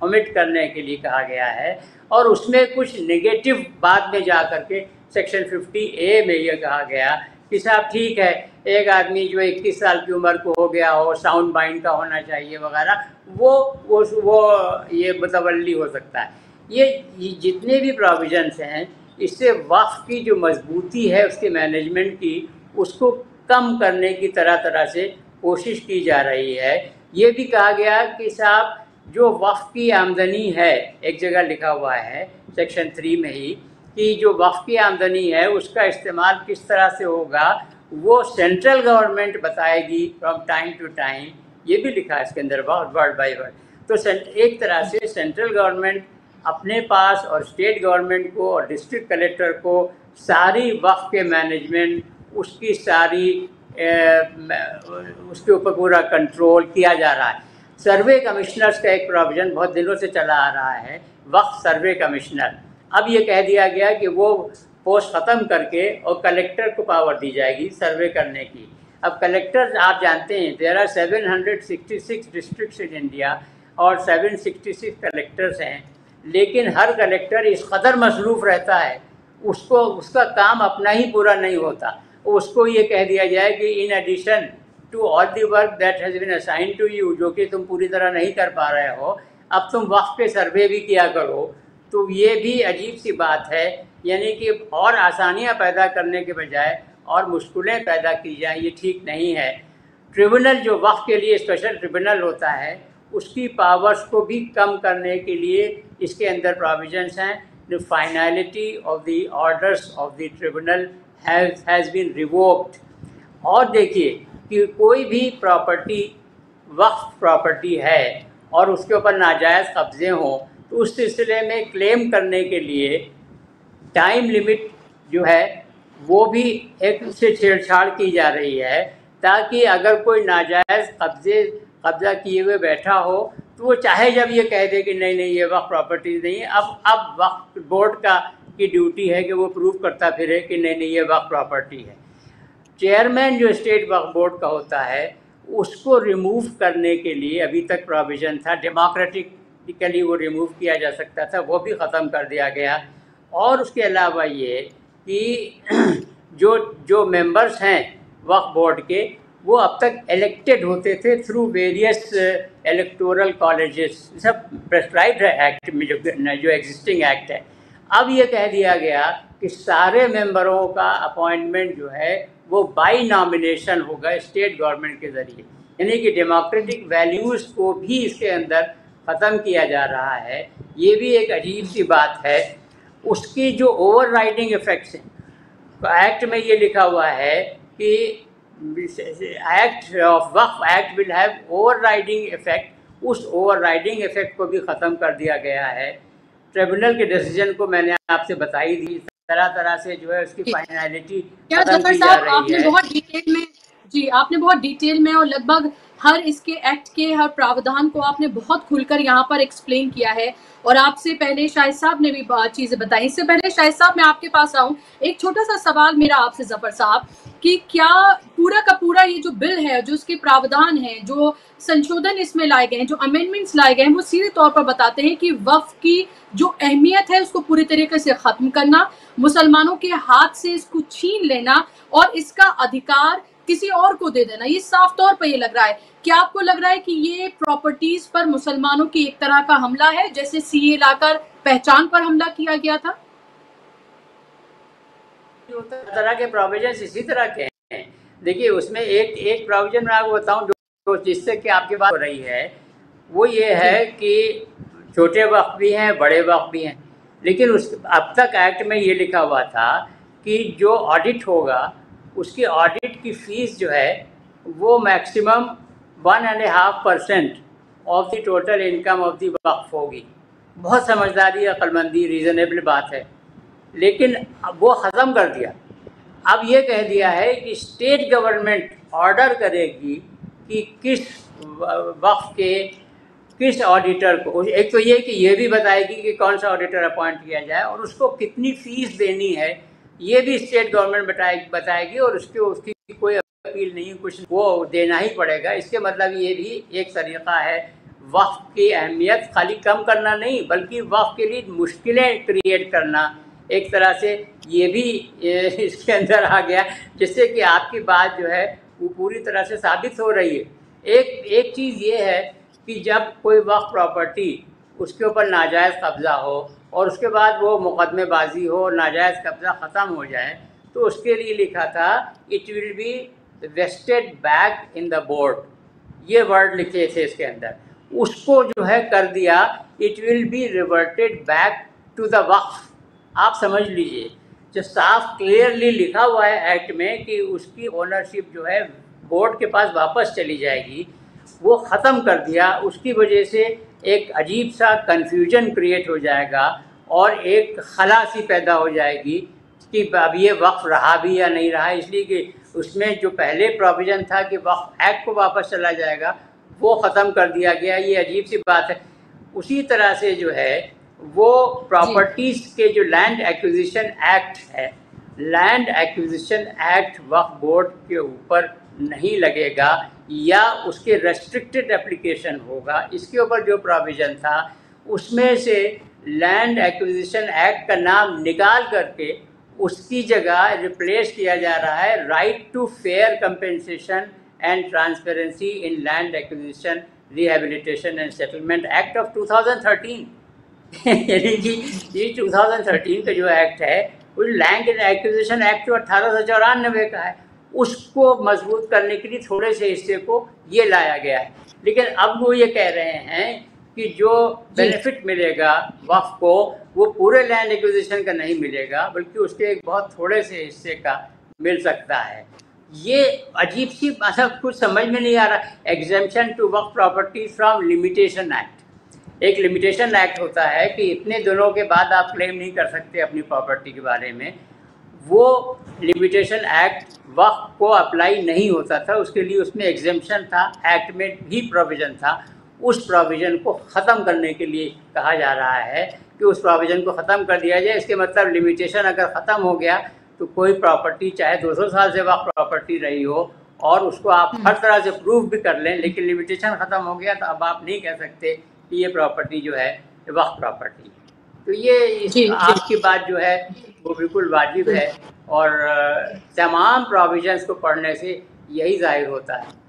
ओमिट करने के लिए कहा गया है। और उसमें कुछ नेगेटिव बाद में जा करके सेक्शन 50A में ये कहा गया कि साहब ठीक है, एक आदमी जो 21 साल की उम्र को हो गया हो, साउंड माइंड का होना चाहिए वगैरह, वो ये मुतवल्ली हो सकता है। ये जितने भी प्रोविजंस हैं, इससे वक्फ की जो मजबूती है उसके मैनेजमेंट की, उसको कम करने की तरह तरह से कोशिश की जा रही है। ये भी कहा गया कि साहब जो वक्फ की आमदनी है, एक जगह लिखा हुआ है सेक्शन 3 में ही, कि जो वक्फ की आमदनी है उसका इस्तेमाल किस तरह से होगा वो सेंट्रल गवर्नमेंट बताएगी फ्रॉम टाइम टू टाइम। ये भी लिखा है इसके अंदर वर्ड बाय वर्ड। तो एक तरह से सेंट्रल गवर्नमेंट अपने पास और स्टेट गवर्नमेंट को और डिस्ट्रिक्ट कलेक्टर को सारी वक्फ के मैनेजमेंट, उसकी सारी उसके ऊपर पूरा कंट्रोल किया जा रहा है। सर्वे कमिश्नर्स का एक प्रोविज़न बहुत दिनों से चला आ रहा है, वक्फ सर्वे कमिश्नर। अब ये कह दिया गया कि वो पोस्ट ख़त्म करके और कलेक्टर को पावर दी जाएगी सर्वे करने की। अब कलेक्टर आप जानते हैं there are 766 districts in India और 766 कलेक्टर्स हैं, लेकिन हर कलेक्टर इस कदर मसरूफ़ रहता है, उसका काम अपना ही पूरा नहीं होता। उसको ये कह दिया जाए कि in addition to all the work that has been assigned to you, जो कि तुम पूरी तरह नहीं कर पा रहे हो, अब तुम वक्फ के सर्वे भी किया करो। तो ये भी अजीब सी बात है, यानी कि और आसानियाँ पैदा करने के बजाय और मुश्किलें पैदा की जाएँ, ये ठीक नहीं है। ट्रिब्यूनल जो वक्फ के लिए स्पेशल ट्रिब्यूनल होता है, उसकी पावर्स को भी कम करने के लिए इसके अंदर प्रोविजंस हैं। The finality of the orders of the tribunal has been revoked. और देखिए कि कोई भी प्रॉपर्टी वक्फ प्रॉपर्टी है और उसके ऊपर नाजायज़ कब्ज़े हों, तो उस सिलसिले में क्लेम करने के लिए टाइम लिमिट जो है वो भी एक से छेड़छाड़ की जा रही है, ताकि अगर कोई नाजायज़ कब्ज़ा किए हुए बैठा हो तो वो चाहे जब ये कह दे कि नहीं ये वक्फ प्रॉपर्टी नहीं है। अब वक्फ बोर्ड की ड्यूटी है कि वो प्रूव करता फिरे कि नहीं ये वक्फ प्रॉपर्टी है। चेयरमैन जो स्टेट वक्फ बोर्ड का होता है, उसको रिमूव करने के लिए अभी तक प्रोविज़न था, डेमोक्रेटिकली वो रिमूव किया जा सकता था, वो भी ख़त्म कर दिया गया। और उसके अलावा ये कि जो मेंबर्स हैं वक्फ बोर्ड के, वो अब तक इलेक्टेड होते थे थ्रू वेरियस इलेक्टोरल कॉलेजेस, सब प्रेस्क्राइब्ड है एक्ट में, जो एग्जिस्टिंग एक्ट है। अब ये कह दिया गया कि सारे मेंबरों का अपॉइंटमेंट जो है वो बाई नॉमिनेशन होगा स्टेट गवर्नमेंट के ज़रिए, यानी कि डेमोक्रेटिक वैल्यूज़ को भी इसके अंदर ख़त्म किया जा रहा है। ये भी एक अजीब सी बात है। उसकी जो ओवर राइडिंग इफ़ेक्ट्स हैं, एक्ट में ये लिखा हुआ है कि act of Waqf act will have over riding effect. उस ओवर राइडिंग इफ़ेक्ट को भी ख़त्म कर दिया गया है। ट्रिब्यूनल के डिसीजन को मैंने आपसे बताई दी, तरह तरह से जो है उसकी फाइनलिटी खत्म की जा रही है। आपने बहुत डिटेल में और लगभग हर इसके एक्ट के हर प्रावधान को आपने बहुत खुलकर यहाँ पर एक्सप्लेन किया है। और आपसे पहले शाहिद साहब ने भी चीजें बताई। इससे पहले शाहिद साहब मैं आपके पास आऊँ, एक छोटा सा सवाल मेरा आपसे जफर साहब, कि क्या पूरा का पूरा ये जो बिल है, जो इसके प्रावधान हैं, जो संशोधन इसमें लाए गए हैं, जो अमेंडमेंट्स लाए गए हैं, वो सीधे तौर पर बताते हैं कि वक्फ की जो अहमियत है उसको पूरी तरीके से खत्म करना, मुसलमानों के हाथ से इसको छीन लेना और इसका अधिकार किसी और को दे देना। ये साफ तौर पर ये लग रहा है। क्या आपको लग रहा है कि ये प्रॉपर्टीज पर मुसलमानों की एक तरह का हमला है, जैसे सीए लाकर पहचान पर हमला किया गया था? तरह के प्रोविजंस इसी तरह के हैं। देखिए उसमें एक प्रोविजन मैं आपको बताऊं जो जिससे कि आपकी बात हो रही है, वो ये है कि छोटे वक्फ भी हैं, बड़े वक्फ भी हैं, लेकिन अब तक एक्ट में ये लिखा हुआ था कि जो ऑडिट होगा उसकी ऑडिट की फ़ीस जो है वो maximum 1.5% of the total income of the Waqf होगी। बहुत समझदारी, अक्लमंदी, रीज़नेबल बात है, लेकिन वो ख़त्म कर दिया। अब ये कह दिया है कि स्टेट गवर्नमेंट ऑर्डर करेगी कि किस वक्फ के किस ऑडिटर को, एक तो ये कि ये भी बताएगी कि कौन सा ऑडिटर अपॉइंट किया जाए और उसको कितनी फ़ीस देनी है, ये भी स्टेट गवर्नमेंट बताएगी। और उसकी कोई अपील नहीं, कुछ वो देना ही पड़ेगा। इसके मतलब ये भी एक तरीक़ा है वक्फ की अहमियत खाली कम करना नहीं, बल्कि वक्फ के लिए मुश्किलें क्रिएट करना, एक तरह से ये भी इसके अंदर आ गया, जिससे कि आपकी बात जो है वो पूरी तरह से साबित हो रही है। एक चीज़ ये है कि जब कोई वक्फ प्रॉपर्टी उसके ऊपर नाजायज़ कब्ज़ा हो और उसके बाद वो मुकदमेबाजी हो, नाजायज़ कब्ज़ा ख़त्म हो जाए, तो उसके लिए लिखा था it will be vested back in the board, ये वर्ड लिखे थे इसके अंदर। उसको जो है कर दिया it will be reverted back to the Waqf. आप समझ लीजिए, जो साफ क्लियरली लिखा हुआ है एक्ट में कि उसकी ओनरशिप जो है बोर्ड के पास वापस चली जाएगी, वो ख़त्म कर दिया। उसकी वजह से एक अजीब सा कन्फ्यूजन क्रिएट हो जाएगा और एक खला सी पैदा हो जाएगी कि अब ये वक्फ रहा भी या नहीं रहा, इसलिए कि उसमें जो पहले प्रोविज़न था कि वक्फ एक्ट को वापस चला जाएगा, वो ख़त्म कर दिया गया। ये अजीब सी बात है। उसी तरह से जो है वो प्रॉपर्टीज़ के जो लैंड एक्विजिशन एक्ट है, लैंड एक्विजिशन एक्ट वक्फ बोर्ड के ऊपर नहीं लगेगा या उसके रेस्ट्रिक्टेड एप्लीकेशन होगा। इसके ऊपर जो प्रोविज़न था उसमें से लैंड एक्विजिशन एक्ट का नाम निकाल करके उसकी जगह रिप्लेस किया जा रहा है right to fair compensation and transparency in land acquisition rehabilitation and settlement act of 2013। यानी कि ये 2013 का जो एक्ट है वो लैंड एक्विजिशन एक्ट जो 1894 का है, उसको मजबूत करने के लिए थोड़े से हिस्से को ये लाया गया है। लेकिन अब वो ये कह रहे हैं कि जो बेनिफिट मिलेगा वक्फ को वो पूरे लैंड एक्विजिशन का नहीं मिलेगा, बल्कि उसके एक बहुत थोड़े से हिस्से का मिल सकता है। ये अजीब सी मतलब कुछ समझ में नहीं आ रहा। Exemption to waqf property from limitation act, एक लिमिटेशन एक्ट होता है कि इतने दिनों के बाद आप क्लेम नहीं कर सकते अपनी प्रॉपर्टी के बारे में, वो लिमिटेशन एक्ट वक्फ को अप्लाई नहीं होता था। उसके लिए उसमें एग्जेम्पशन था, एक्ट में भी प्रोविज़न था। उस प्रोविज़न को ख़त्म करने के लिए कहा जा रहा है कि उस प्रोविज़न को ख़त्म कर दिया जाए। इसके मतलब लिमिटेशन अगर ख़त्म हो गया तो कोई प्रॉपर्टी चाहे 200 साल से वक्फ प्रॉपर्टी रही हो और उसको आप हर तरह से प्रूफ भी कर लें, लेकिन लिमिटेशन ख़त्म हो गया तो अब आप नहीं कह सकते कि ये प्रॉपर्टी जो है वक्फ प्रॉपर्टी। तो ये आपकी बात जो है वो बिल्कुल वाजिब है और तमाम प्रोविजंस को पढ़ने से यही जाहिर होता है।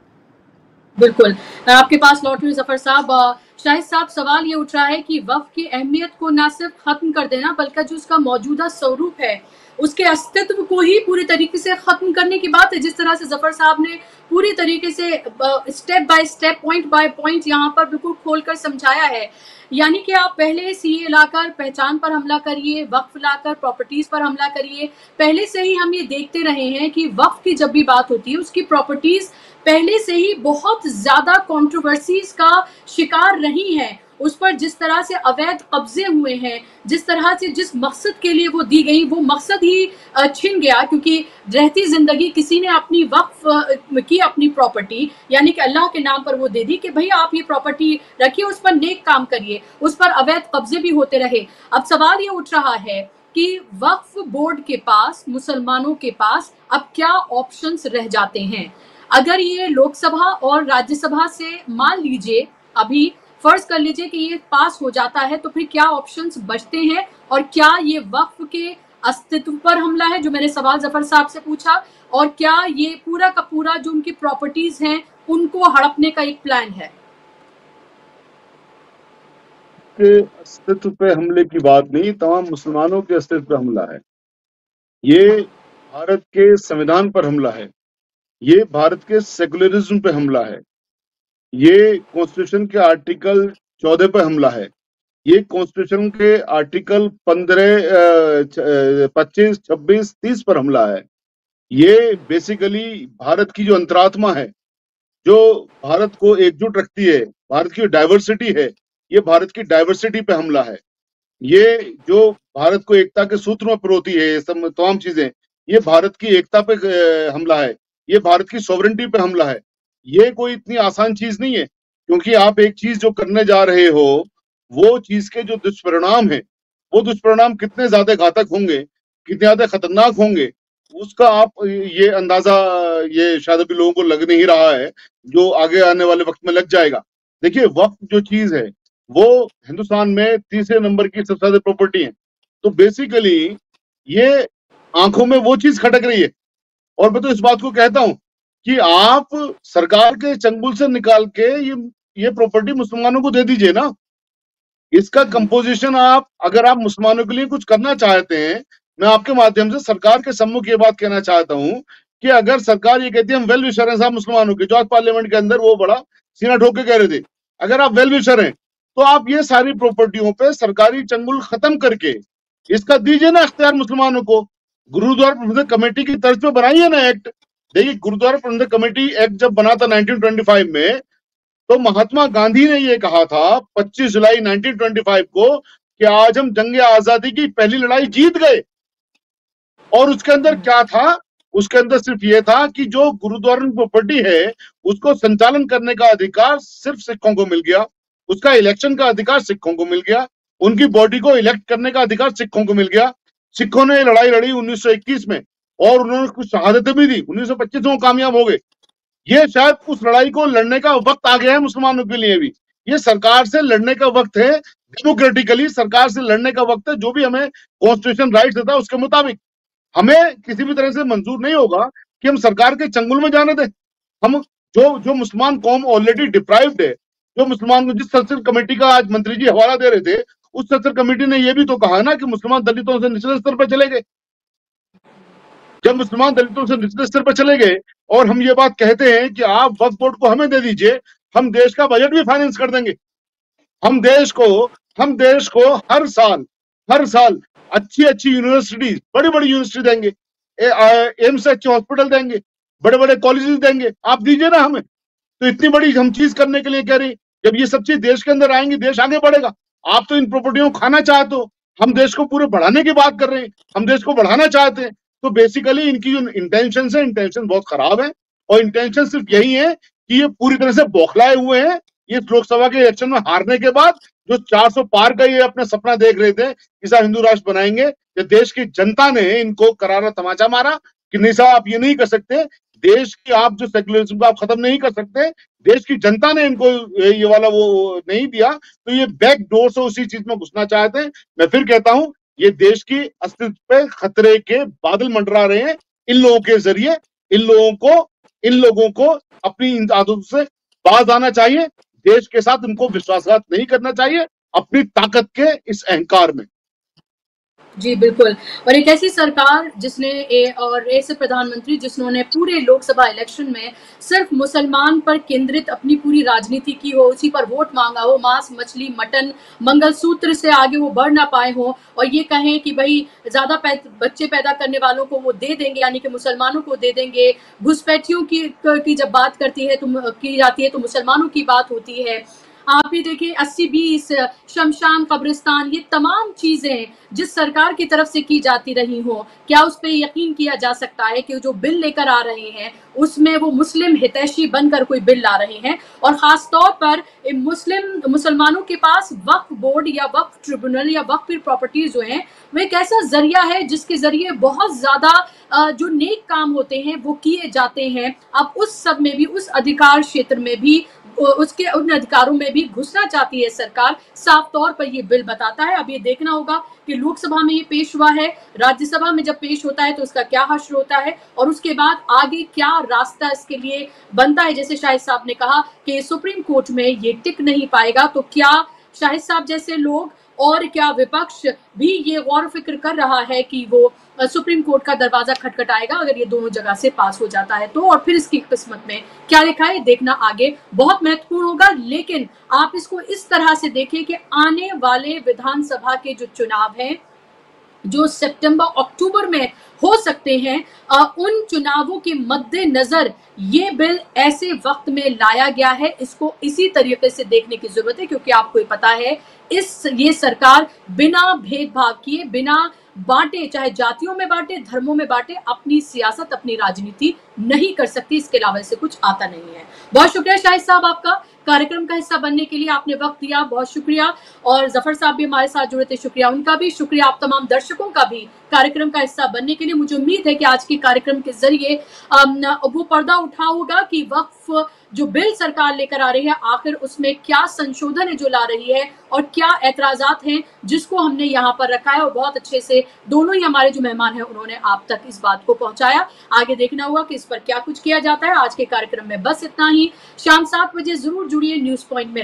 बिल्कुल, मैं आपके पास लौट रही हूँ जफर साहब। शाहिद साहब, सवाल ये उठ रहा है कि वक्फ की अहमियत को ना सिर्फ खत्म कर देना बल्कि जो उसका मौजूदा स्वरूप है उसके अस्तित्व को ही पूरी तरीके से खत्म करने की बात है। जिस तरह से जफर साहब ने पूरी तरीके से step by step, point by point यहाँ पर बिल्कुल खोलकर समझाया है। यानी कि आप पहले सीए लाकर पहचान पर हमला करिए, वक्फ लाकर प्रॉपर्टीज पर हमला करिए। पहले से ही हम ये देखते रहे हैं कि वक्फ की जब भी बात होती है उसकी प्रॉपर्टीज पहले से ही बहुत ज्यादा कंट्रोवर्सीज का शिकार रही हैं। उस पर जिस तरह से अवैध कब्जे हुए हैं, जिस तरह से जिस मकसद के लिए वो दी गई वो मकसद ही छिन गया, क्योंकि रहती जिंदगी किसी ने अपनी वक्फ की अपनी प्रॉपर्टी यानी कि अल्लाह के नाम पर वो दे दी कि भाई आप ये प्रॉपर्टी रखिए, उस पर नेक काम करिए, उस पर अवैध कब्जे भी होते रहे। अब सवाल ये उठ रहा है कि वक्फ बोर्ड के पास, मुसलमानों के पास अब क्या ऑप्शंस रह जाते हैं? अगर ये लोकसभा और राज्यसभा से मान लीजिए, अभी फर्ज कर लीजिए कि ये पास हो जाता है, तो फिर क्या ऑप्शंस बचते हैं और क्या ये वक्फ के अस्तित्व पर हमला है, जो मैंने सवाल जफर साहब से पूछा, और क्या ये पूरा का पूरा जो उनकी प्रॉपर्टीज हैं उनको हड़पने का एक प्लान है? के अस्तित्व पे हमले की बात नहीं, तमाम मुसलमानों के अस्तित्व पे हमला है। ये भारत के संविधान पर हमला है, ये भारत के सेकुलरिज्म पे हमला है, ये कॉन्स्टिट्यूशन के आर्टिकल 14 पे हमला है, ये कॉन्स्टिट्यूशन के आर्टिकल 15, 25, 26, 30 पर हमला है। ये बेसिकली भारत की जो अंतरात्मा है, जो भारत को एकजुट रखती है, भारत की डाइवर्सिटी है, ये भारत की डाइवर्सिटी पे हमला है। ये जो भारत को एकता के सूत्र में पिरोती है, ये सब तमाम चीजें, ये भारत की एकता पे हमला है, ये भारत की सॉवरेंटी पे हमला है। ये कोई इतनी आसान चीज नहीं है, क्योंकि आप एक चीज जो करने जा रहे हो, वो चीज के जो दुष्परिणाम है, वो दुष्परिणाम कितने ज्यादा घातक होंगे, कितने ज्यादा खतरनाक होंगे, उसका आप ये अंदाजा ये शायद अभी लोगों को लग नहीं रहा है, जो आगे आने वाले वक्त में लग जाएगा। देखिए वक्फ जो चीज है वो हिंदुस्तान में तीसरे नंबर की सबसे ज्यादा प्रॉपर्टी है। तो बेसिकली ये आंखों में वो चीज खटक रही है। और मैं तो इस बात को कहता हूं कि आप सरकार के चंगुल से निकाल के ये प्रॉपर्टी मुसलमानों को दे दीजिए ना। इसका कंपोजिशन आप, अगर आप मुसलमानों के लिए कुछ करना चाहते हैं, मैं आपके माध्यम से सरकार के सम्मुख ये बात कहना चाहता हूं कि अगर सरकार ये कहती है हम वेल विशर हैं साहब मुसलमानों के, जो आज पार्लियामेंट के अंदर वो बड़ा सीना ठोक के कह रहे थे, अगर आप वेल विशर हैं तो आप ये सारी प्रॉपर्टियों पे सरकारी चंगुल खत्म करके इसका दीजिए ना इख्तियार मुसलमानों को। गुरुद्वारा प्रबंधक कमेटी की तर्ज पे बनाइए ना एक्ट। देखिए गुरुद्वारा प्रबंधक कमेटी एक्ट जब बना था 1925 में, तो महात्मा गांधी ने ये कहा था 25 जुलाई 1925 को कि आज हम जंग आजादी की पहली लड़ाई जीत गए। और उसके अंदर क्या था? उसके अंदर सिर्फ ये था कि जो गुरुद्वारा प्रॉपर्टी है उसको संचालन करने का अधिकार सिर्फ सिखों को मिल गया, उसका इलेक्शन का अधिकार सिखों को मिल गया, उनकी बॉडी को इलेक्ट करने का अधिकार सिखों को मिल गया। सिखों ने लड़ाई लड़ी 1921 में और उन्होंने कुछ शहादतें भी दी, 1925 में कामयाब हो गए। ये शायद उस लड़ाई को लड़ने का वक्त आ गया है मुसलमानों के लिए भी। ये सरकार से लड़ने का वक्त है, डेमोक्रेटिकली सरकार से लड़ने का वक्त है। जो भी हमें कॉन्स्टिट्यूशन राइट देता है उसके मुताबिक हमें किसी भी तरह से मंजूर नहीं होगा कि हम सरकार के चंगुल में जाने दें। हम जो मुसलमान कौम ऑलरेडी डिप्राइव्ड है, जो मुसलमान जिस संसद कमेटी का आज मंत्री जी हवाला दे रहे थे, उस संसद कमेटी ने यह भी तो कहा ना कि मुसलमान दलितों से निचले स्तर पर चले गए। जब मुसलमान दलितों से निचले स्तर पर चले गए और हम ये बात कहते हैं कि आप वक्फ बोर्ड को हमें दे दीजिए, हम देश का बजट भी फाइनेंस कर देंगे। हम देश को हर साल अच्छी यूनिवर्सिटी, बड़ी यूनिवर्सिटी देंगे, एम्स से अच्छे हॉस्पिटल देंगे, बड़े कॉलेजेस देंगे, आप दीजिए ना हमें। तो इतनी बड़ी हम चीज करने के लिए कह रही, जब ये सब चीज देश के अंदर आएंगी देश आगे बढ़ेगा। आप तो इन प्रॉपर्टियों को खाना चाहते हो, हम देश को पूरे बढ़ाने की बात कर रहे हैं, हम देश को बढ़ाना चाहते हैं। तो बेसिकली इनकी जो इंटेंशन है, इंटेंशन बहुत खराब है। और इंटेंशन सिर्फ यही है कि ये पूरी तरह से बौखलाए हुए हैं। ये लोकसभा के इलेक्शन में हारने के बाद जो 400 पार का ये अपना सपना देख रहे थे कि साहब हिंदू राष्ट्र बनाएंगे, ये देश की जनता ने इनको करारा तमाचा मारा कि नहीं साहब आप ये नहीं कर सकते, देश की आप जो सेक्युलरिज्म को आप खत्म नहीं कर सकते। देश की जनता ने इनको ये वाला वो नहीं दिया, तो ये बैक डोर से उसी चीज में घुसना चाहते हैं। मैं फिर कहता हूं, ये देश की अस्तित्व पे खतरे के बादल मंडरा रहे हैं इन लोगों के जरिए। इन लोगों को अपनी इन आदतों से बाज आना चाहिए। देश के साथ इनको विश्वासघात नहीं करना चाहिए अपनी ताकत के इस अहंकार में। जी बिल्कुल। और एक ऐसी सरकार जिसने और ऐसे प्रधानमंत्री जिन्होंने पूरे लोकसभा इलेक्शन में सिर्फ मुसलमान पर केंद्रित अपनी पूरी राजनीति की हो, उसी पर वोट मांगा हो, मांस मछली मटन मंगलसूत्र से आगे वो बढ़ ना पाए हो, और ये कहें कि भाई ज्यादा बच्चे पैदा करने वालों को वो दे देंगे, यानी कि मुसलमानों को दे देंगे। घुसपैठियों की जब बात की जाती है तो मुसलमानों की बात होती है। आप ये देखिए 80-20 शमशान कब्रिस्तान, ये तमाम चीजें जिस सरकार की तरफ से की जाती रही हो, क्या उस पर यकीन किया जा सकता है कि जो बिल लेकर आ रहे हैं उसमें वो मुस्लिम हितैषी बनकर कोई बिल ला रहे हैं? और खास तौर पर मुसलमानों के पास वक्फ बोर्ड या वक्फ ट्रिब्यूनल या वक्फ प्रॉपर्टीज जो हैं वो एक ऐसा जरिया है जिसके जरिए बहुत ज्यादा जो नेक काम होते हैं वो किए जाते हैं। अब उस सब में भी, उस अधिकार क्षेत्र में भी, उसके उन अधिकारों में भी घुसना चाहती है सरकार। साफ तौर पर ये बिल बताता है। अब ये देखना होगा कि लोकसभा में ये पेश हुआ है, राज्यसभा में जब पेश होता है तो उसका क्या हश्र होता है और उसके बाद आगे क्या रास्ता इसके लिए बनता है। जैसे शाहिद साहब ने कहा कि सुप्रीम कोर्ट में ये टिक नहीं पाएगा, तो क्या शाहिद साहब जैसे लोग और क्या विपक्ष भी ये गौर फिक्र कर रहा है कि वो सुप्रीम कोर्ट का दरवाजा खटखटाएगा अगर ये दोनों जगह से पास हो जाता है तो? और फिर इसकी किस्मत में क्या लिखा है देखना आगे बहुत महत्वपूर्ण होगा। लेकिन आप इसको इस तरह से देखें कि आने वाले विधानसभा के जो चुनाव हैं, जो सितंबर अक्टूबर में हो सकते हैं, उन चुनावों के मद्देनजर ये बिल ऐसे वक्त में लाया गया है। इसको इसी तरीके से देखने की जरूरत है, क्योंकि आपको पता है ये सरकार बिना भेदभाव किए, बिना बांटे, चाहे जातियों में बांटे, धर्मों में बांटे, अपनी सियासत, अपनी राजनीति नहीं कर सकती। इसके अलावा से कुछ आता नहीं है। बहुत शुक्रिया शाहिद साहब आपका कार्यक्रम का हिस्सा बनने के लिए, आपने वक्त दिया, बहुत शुक्रिया। और जफर साहब भी हमारे साथ जुड़े थे, शुक्रिया उनका भी। शुक्रिया आप तमाम दर्शकों का भी कार्यक्रम का हिस्सा बनने के लिए। मुझे उम्मीद है कि आज के कार्यक्रम के जरिए वो पर्दा उठा होगा कि वक्फ जो बिल सरकार लेकर आ रही है आखिर उसमें क्या संशोधन है जो ला रही है और क्या एतराजात हैं जिसको हमने यहाँ पर रखा है, और बहुत अच्छे से दोनों ही हमारे जो मेहमान हैं उन्होंने आप तक इस बात को पहुंचाया। आगे देखना होगा कि इस पर क्या कुछ किया जाता है। आज के कार्यक्रम में बस इतना ही। शाम 7 बजे जरूर जुड़िए न्यूज पॉइंट में।